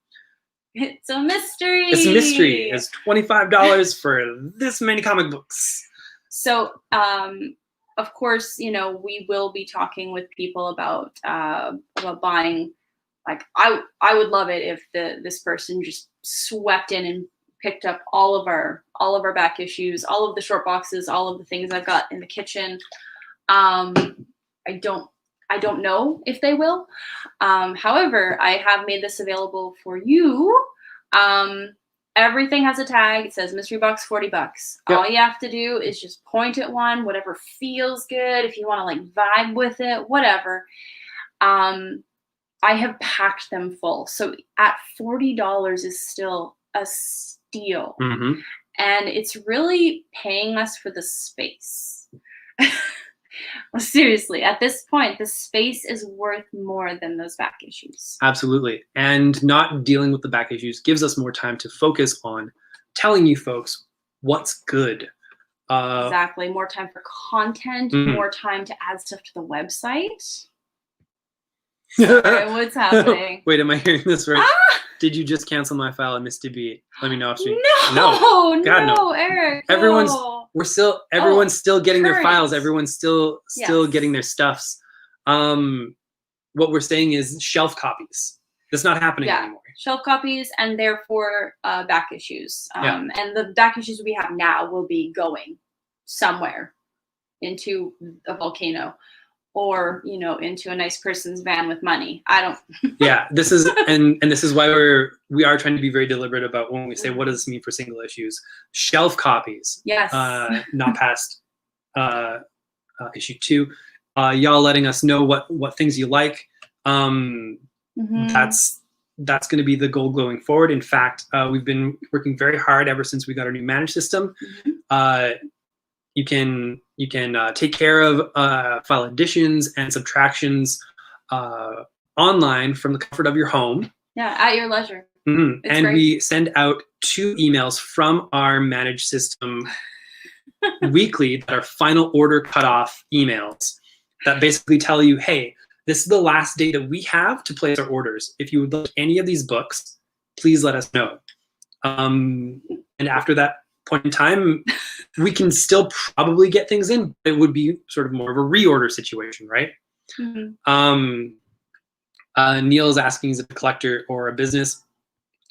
It's a mystery. It's a mystery. It's $25 for this many comic books. So, of course, you know, we will be talking with people about buying. Like, I would love it if this person just swept in and picked up all of our back issues, all of the short boxes, all of the things I've got in the kitchen. I don't know if they will. However, I have made this available for you. Everything has a tag. It says mystery box $40. Yep. All you have to do is just point at one, whatever feels good. If you want to like vibe with it, whatever. I have packed them full. So at $40 is still a steal. And it's really paying us for the space. Well, seriously, at this point, the space is worth more than those back issues. Absolutely. And not dealing with the back issues gives us more time to focus on telling you folks what's good. Exactly. More time for content, more time to add stuff to the website. Sorry, what's happening? Wait, am I hearing this right? Did you just cancel my file? I missed a beat. Let me know if you. No, God, no. Eric. Everyone's No. still getting their Current. files. Everyone's still Yes. getting their stuffs. What we're saying is shelf copies. That's not happening anymore. Shelf copies, and therefore back issues. And the back issues we have now will be going somewhere into a volcano. Or, you know, into a nice person's van with money. I don't. Yeah, this is and this is why we are trying to be very deliberate about when we say what does this mean for single issues. Shelf copies. Yes. Not past issue 2. Y'all letting us know what things you like. That's going to be the goal going forward. In fact, we've been working very hard ever since we got our new managed system. You can take care of file additions and subtractions online from the comfort of your home. Yeah, at your leisure. And great. we send out 2 emails from our managed system weekly that are final order cutoff emails that basically tell you, hey, this is the last day that we have to place our orders. If you would like any of these books, please let us know. And after that point in time, we can still probably get things in. It would be sort of more of a reorder situation, right? Neil's asking, is it a collector or a business?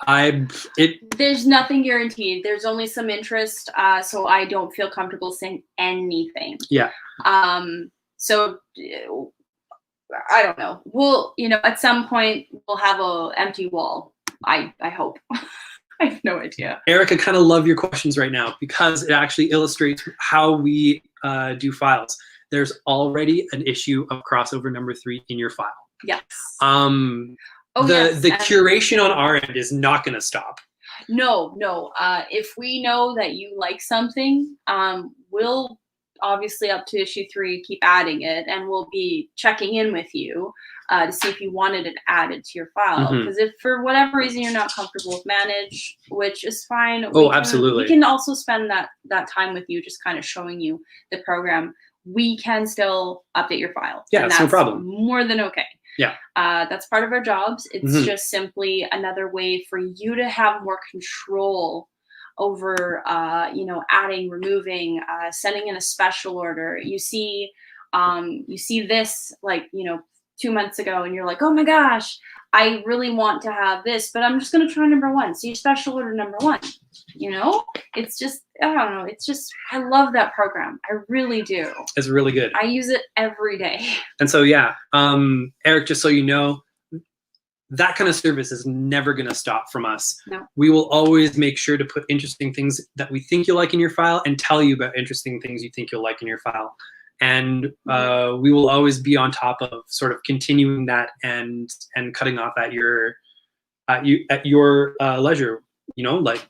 There's nothing guaranteed. There's only some interest, so I don't feel comfortable saying anything. Yeah. So I don't know. We'll, you know, at some point we'll have a empty wall. I hope. I have no idea. Eric, I kind of love your questions right now because it actually illustrates how we do files. There's already an issue of crossover number 3 in your file. Yes. The curation on our end is not going to stop. No. If we know that you like something, we'll obviously up to issue 3 keep adding it, and we'll be checking in with you. to see if you wanted it added to your file. Mhm. Because if for whatever reason you're not comfortable with manage, which is fine. Absolutely. We can also spend that time with you, just kind of showing you the program. We can still update your file. Yeah, and it's no problem. More than okay. Yeah. That's part of our jobs. It's Mhm. just simply another way for you to have more control over, adding, removing, sending in a special order. You see this, like, 2 months ago, and you're like, oh my gosh, I really want to have this, but I'm just going to try number 1. So you special order number 1. It's just, I don't know. It's just, I love that program. I really do. It's really good. I use it every day. And so, yeah, Eric, just so you know, that kind of service is never going to stop from us. No. We will always make sure to put interesting things that we think you'll like in your file and tell you about interesting things you think you'll like in your file. And we will always be on top of sort of continuing that and cutting off at your leisure. Like,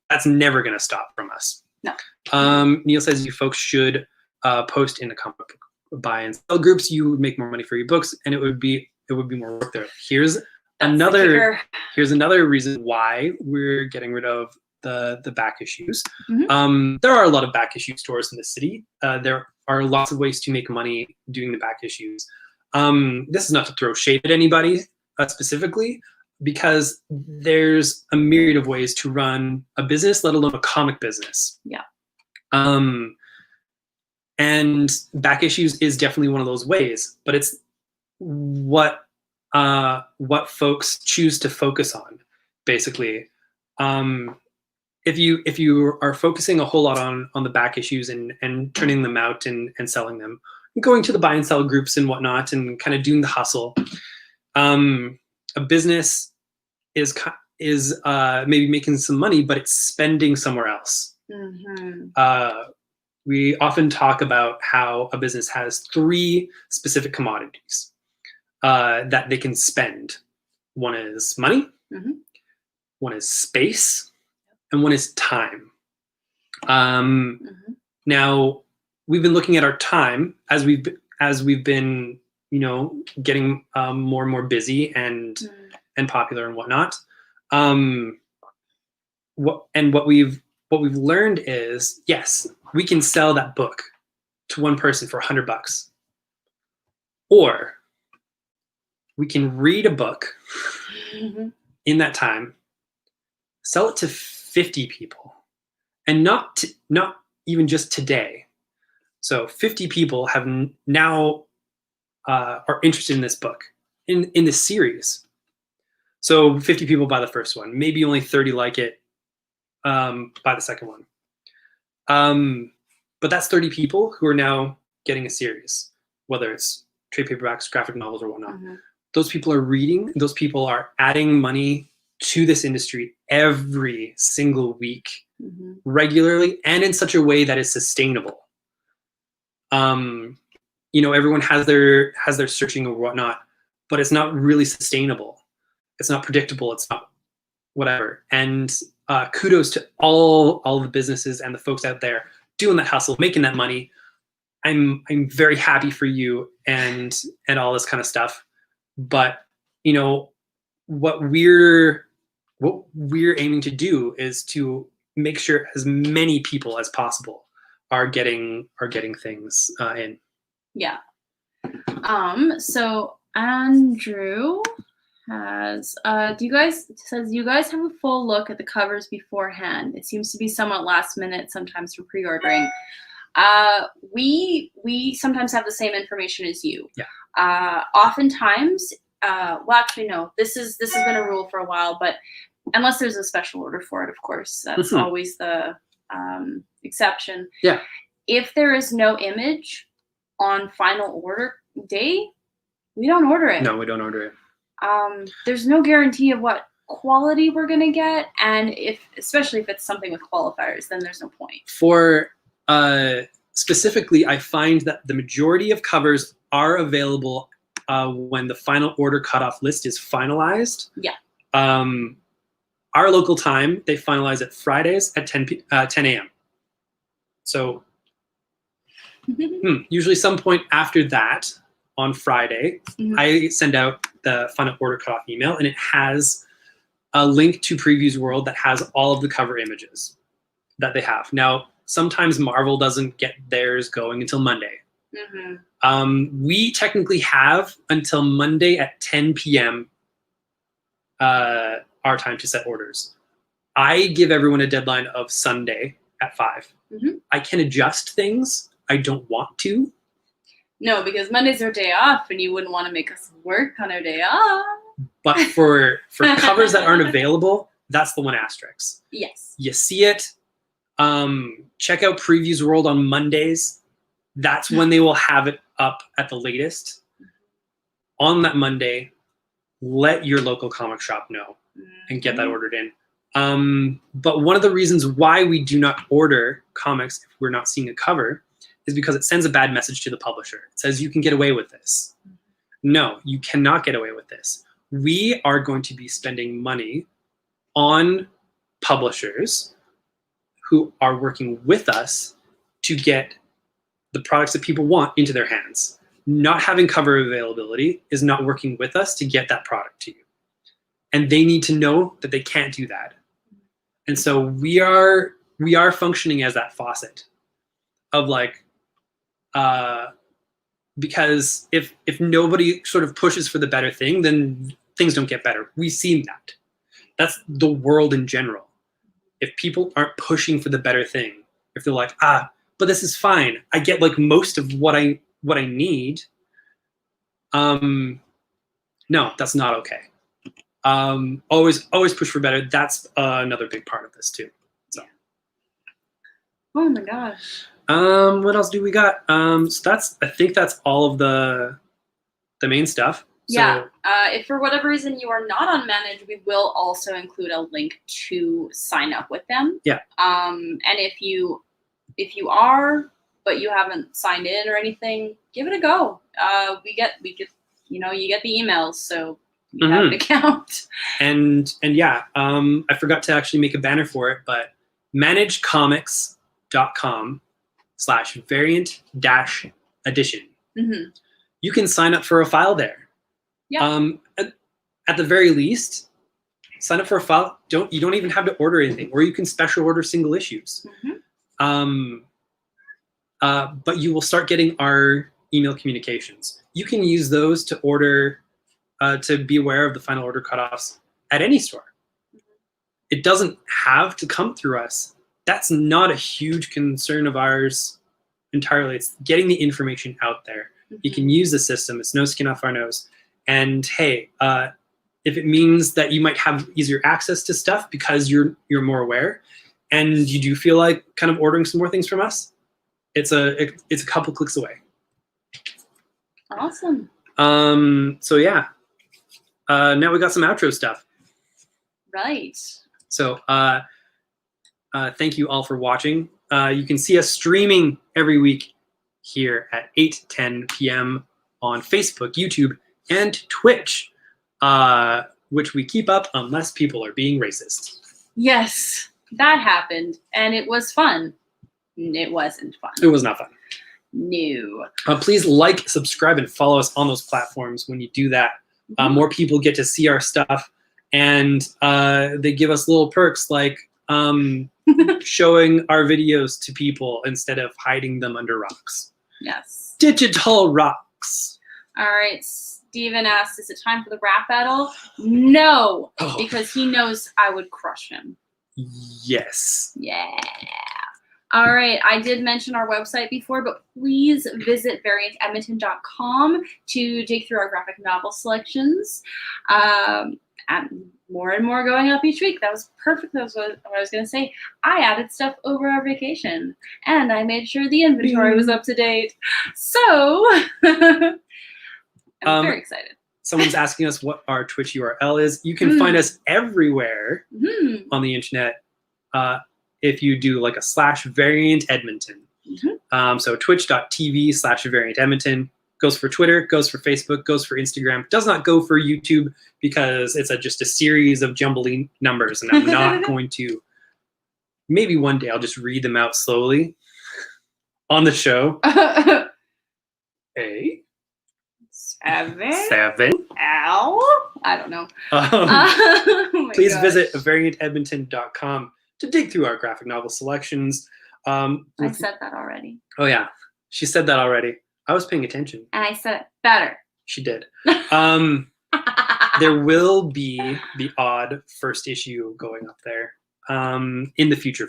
that's never going to stop from us. No. Neil says you folks should post in the comic book buy and sell groups. You would make more money for your books, and it would be more work there. Here's another reason why we're getting rid of the back issues. Mm-hmm. There are a lot of back issue stores in the city. There are lots of ways to make money doing the back issues. This is not to throw shade at anybody specifically, because there's a myriad of ways to run a business, let alone a comic business. Yeah. And back issues is definitely one of those ways, but it's what folks choose to focus on, basically. If you are focusing a whole lot on the back issues and turning them out and selling them, going to the buy and sell groups and whatnot, and kind of doing the hustle, a business is maybe making some money, but it's spending somewhere else. Mm-hmm. We often talk about how a business has 3 specific commodities that they can spend. One is money, mm-hmm. one is space, and one is time. Mm-hmm. Now, we've been looking at our time as we've been, getting more and more busy and popular and whatnot. What we've learned is, yes, we can sell that book to one person for $100, or we can read a book Mm-hmm. in that time, sell it to 50 people, and not even just today. So 50 people have now are interested in this book, in this series. So 50 people buy the first one, maybe only 30 like it, by the second one. But that's 30 people who are now getting a series, whether it's trade paperbacks, graphic novels, or whatnot. Mm-hmm. Those people are reading. Those people are adding money to this industry every single week, Mm-hmm. regularly, and in such a way that is sustainable. Everyone has their searching or whatnot, but it's not really sustainable. It's not predictable. It's not whatever. And kudos to all the businesses and the folks out there doing that hustle, making that money. I'm very happy for you and all this kind of stuff. But what we're aiming to do is to make sure as many people as possible are getting things in. Yeah. So Andrew has do you guys have a full look at the covers beforehand? It seems to be somewhat last minute sometimes for pre-ordering. We sometimes have the same information as you. Yeah. Oftentimes, well, actually, no. This has been a rule for a while, but unless there's a special order for it, of course, that's Mm-hmm. always the exception. Yeah. If there is no image on final order day, we don't order it. No, we don't order it. There's no guarantee of what quality we're gonna get, and especially if it's something with qualifiers, then there's no point. For specifically, I find that the majority of covers are available when the final order cutoff list is finalized. Yeah. Our local time, they finalize it Fridays at 10 a.m. So usually some point after that on Friday, I send out the final order cutoff email, and it has a link to Previews World that has all of the cover images that they have. Now, sometimes Marvel doesn't get theirs going until Monday. We technically have until Monday at 10 p.m. Our time to set orders. I give everyone a deadline of Sunday at 5. I can adjust things. I don't want to. No, because Monday's our day off, and you wouldn't want to make us work on our day off. But for covers that aren't available, that's the one asterisk. Yes. You see it. Check out Previews World on Mondays. That's when they will have it up at the latest. On that Monday, let your local comic shop know and get that ordered in. But one of the reasons why we do not order comics if we're not seeing a cover is because it sends a bad message to the publisher. It says you can get away with this. No, you cannot get away with this. We are going to be spending money on publishers who are working with us to get the products that people want into their hands. Not having cover availability is not working with us to get that product to you. And they need to know that they can't do that. And so we are functioning as that faucet of like, because if nobody sort of pushes for the better thing, then things don't get better. We've seen that. That's the world in general. If people aren't pushing for the better thing, if they're like, but this is fine. I get like most of what I need. No, that's not okay. Always push for better. That's another big part of this too. So. Oh my gosh. What else do we got? So I think that's all of the main stuff. Yeah. If for whatever reason you are not on Manage, we will also include a link to sign up with them. Yeah. And if you are, but you haven't signed in or anything, give it a go. We get you get the emails, so you have an account. And yeah, I forgot to actually make a banner for it, but managecomics.com/variant-edition. You can sign up for a file there. Yeah. At the very least, sign up for a file. You don't even have to order anything, or you can special order single issues. But you will start getting our email communications. You can use those to order, to be aware of the final order cutoffs at any store. It doesn't have to come through us. That's not a huge concern of ours entirely. It's getting the information out there. You can use the system. It's no skin off our nose. And hey, if it means that you might have easier access to stuff because you're more aware, and you do feel like kind of ordering some more things from us, it's a couple clicks away. Awesome. So yeah. Now we got some outro stuff. Right. So thank you all for watching. You can see us streaming every week here at 8:10 p.m. on Facebook, YouTube, and Twitch, which we keep up unless people are being racist. Yes, that happened, and it was fun. It wasn't fun. It was not fun. No. Please like, subscribe, and follow us on those platforms. When you do that, more people get to see our stuff, and they give us little perks like showing our videos to people instead of hiding them under rocks. Yes. Digital rocks. All right. Steven asked, is it time for the rap battle? No, because he knows I would crush him. Yes. Yeah. All right. I did mention our website before, but please visit variantedmonton.com to dig through our graphic novel selections. And more and more going up each week. That was perfect. That was what I was going to say. I added stuff over our vacation, and I made sure the inventory was up to date. So I'm very excited. Someone's asking us what our Twitch URL is. You can find us everywhere on the internet if you do like a /variantedmonton. So twitch.tv/variantedmonton. Goes for Twitter, goes for Facebook, goes for Instagram. Does not go for YouTube because it's just a series of jumbling numbers, and I'm not going to. Maybe one day I'll just read them out slowly on the show. A 7. Ow. I don't know. Oh my Please gosh. visit variantedmonton.com to dig through our graphic novel selections. I said that already. Oh, yeah. She said that already. I was paying attention. And I said it better. She did. There will be the odd first issue going up there in the future.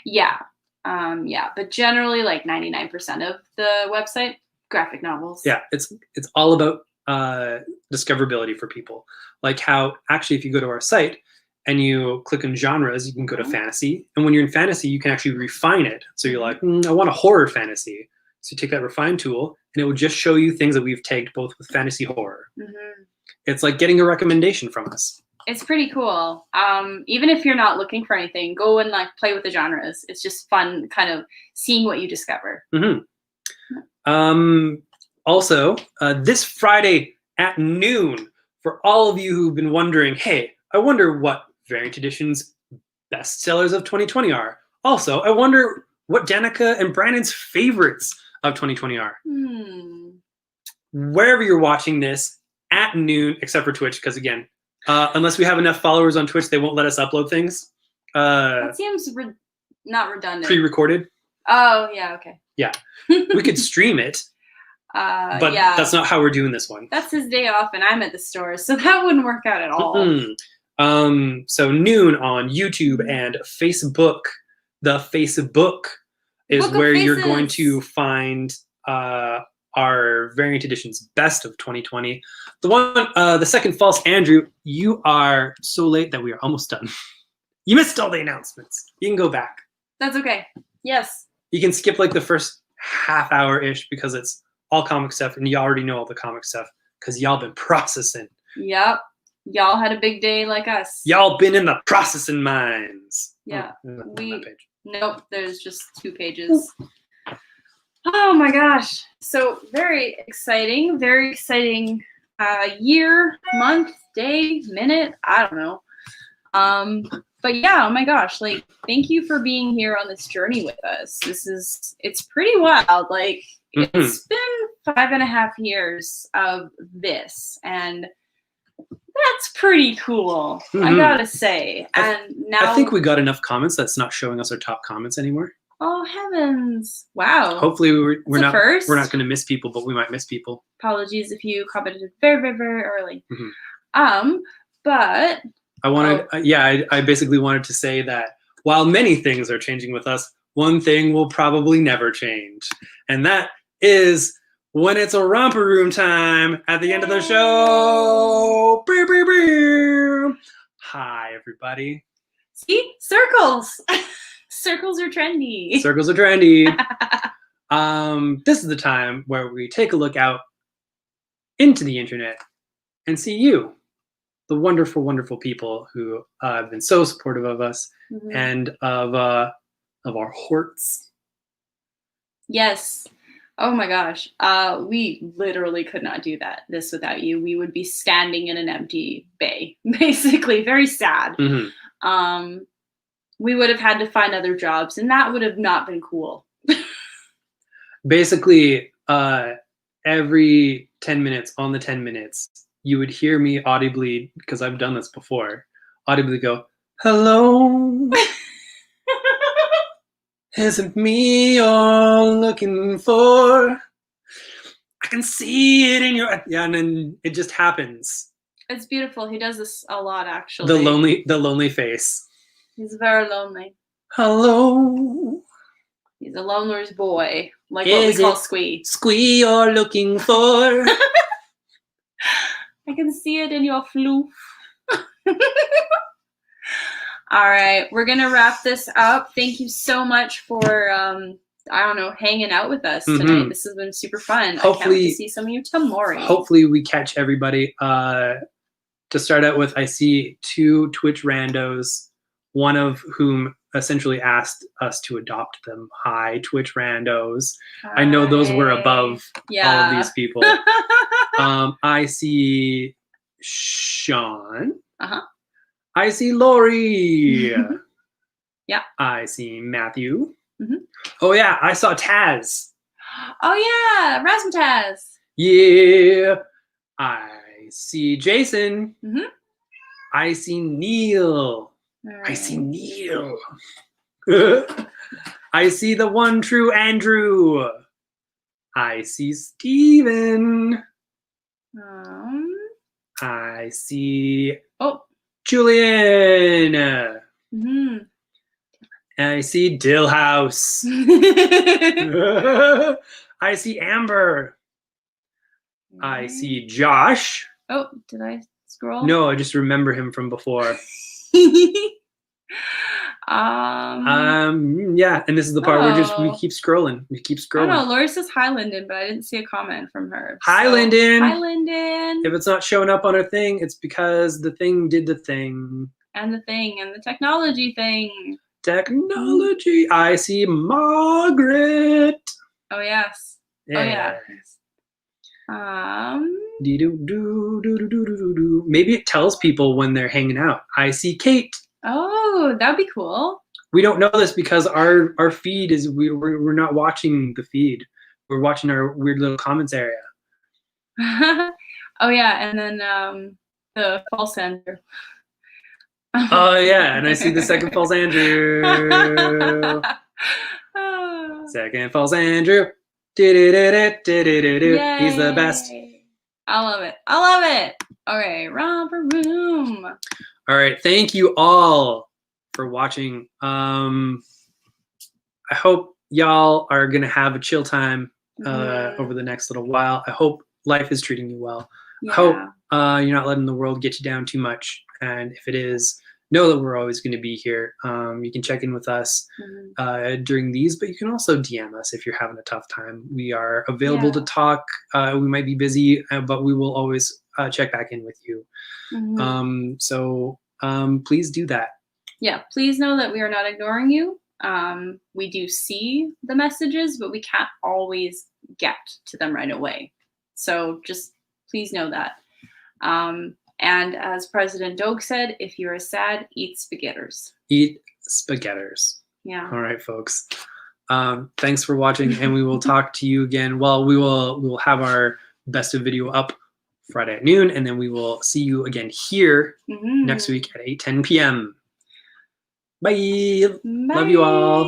Yeah. But generally, like 99% of the website, graphic novels. Yeah, it's all about discoverability for people. Like how, actually, if you go to our site and you click on genres, you can go to fantasy. And when you're in fantasy, you can actually refine it. So you're like, I want a horror fantasy. So you take that refine tool, and it will just show you things that we've tagged both with fantasy horror. It's like getting a recommendation from us. It's pretty cool. Even if you're not looking for anything, go and like play with the genres. It's just fun kind of seeing what you discover. Also, this Friday at noon, for all of you who've been wondering, hey, I wonder what Variant Edition's bestsellers of 2020 are. Also, I wonder what Danica and Brandon's favorites of 2020 are. Wherever you're watching this at noon, except for Twitch, because again, unless we have enough followers on Twitch, they won't let us upload things. That seems not redundant. Pre-recorded. Oh, yeah, okay. Yeah. We could stream it, but that's not how we're doing this one. That's his day off, and I'm at the store, so that wouldn't work out at all. So noon on YouTube and Facebook. The Facebook is where you're going to find our Variant Edition's best of 2020. The second false Andrew, you are so late that we are almost done. You missed all the announcements. You can go back. That's okay. Yes. You can skip like the first half hour-ish because it's all comic stuff, and you already know all the comic stuff because y'all been processing. Yep. Y'all had a big day like us. Y'all been in the processing mines. Yeah. That page. Nope, there's just 2 pages. Oh my gosh. So very exciting year, month, day, minute, I don't know. But yeah, oh my gosh, like thank you for being here on this journey with us. It's pretty wild. Like it's been 5.5 years of this, and that's pretty cool, I gotta say. And now I think we got enough comments that's not showing us our top comments anymore. Oh heavens! Wow. Hopefully we're not going to miss people, but we might miss people. Apologies if you commented very, very, very early. But I wanted, I basically wanted to say that while many things are changing with us, one thing will probably never change, and that is when it's a romper room time at the end of the show. Hi, everybody. See? Circles. Circles are trendy. Circles are trendy. This is the time where we take a look out into the internet and see you, the wonderful, wonderful people who have been so supportive of us and of our horts. Yes. Oh my gosh. We literally could not do this without you. We would be standing in an empty bay, basically. Very sad. We would have had to find other jobs, and that would have not been cool. Basically, every 10 minutes, on the 10 minutes, you would hear me audibly, because I've done this before, audibly go, hello? Is it me you're looking for? I can see it in your... Yeah, and then it just happens. It's beautiful. He does this a lot, actually. The lonely face. He's very lonely. Hello? He's a loner's boy, like what we call Squee. Squee you're looking for? I can see it in your floof. All right, we're gonna wrap this up. Thank you so much for hanging out with us tonight. This has been super fun. I can't wait to see some of you tomorrow. Hopefully we catch everybody. To start out with, I see 2 Twitch randos, one of whom essentially asked us to adopt them. Hi, Twitch randos. Hi. I know those were above all of these people. I see Sean. I see Lori. Yeah. I see Matthew. Oh yeah, I saw Taz. Oh yeah, Razzmatazz. Yeah. I see Jason. Mhm. I see Neil. All I see right. Neil. I see the one true Andrew. I see Steven. I see Oh. Julian. Mhm. I see Dillhouse. I see Amber. I see Josh. Oh, did I scroll? No, I just remember him from before. Yeah, and this is the part where we keep scrolling. We keep I scrolling. don't know. Lori says hi, Lyndon, but I didn't see a comment from her. Hi, so, Lyndon. Hi, Lyndon. If it's not showing up on our thing, it's because the thing did the thing. And the thing, and the technology thing. Technology. I see Margaret. Oh yes. Yeah. Oh yeah. Maybe it tells people when they're hanging out. I see Kate. Oh, that'd be cool. We don't know this because our feed is we're not watching the feed. We're watching our weird little comments area. Oh yeah, and then the false Andrew. Oh yeah, and I see the second false Andrew. Second false Andrew. He's the best. I love it. I love it. Okay, romper room. All right, thank you all for watching. I hope y'all are gonna have a chill time over the next little while. I hope life is treating you well. Yeah. I hope you're not letting the world get you down too much. And if it is, know that we're always going to be here. You can check in with us during these, but you can also DM us if you're having a tough time. We are available to talk. We might be busy, but we will always check back in with you. So please do that. Yeah, please know that we are not ignoring you. We do see the messages, but we can't always get to them right away. So just please know that. And as President Doak said, if you're sad, eat spaghetters. Eat spaghetters. Yeah. All right, folks. Thanks for watching, and we will talk to you again. Well, we will have our best of video up Friday at noon, and then we will see you again here next week at 8:10 p.m. Bye. Love you all.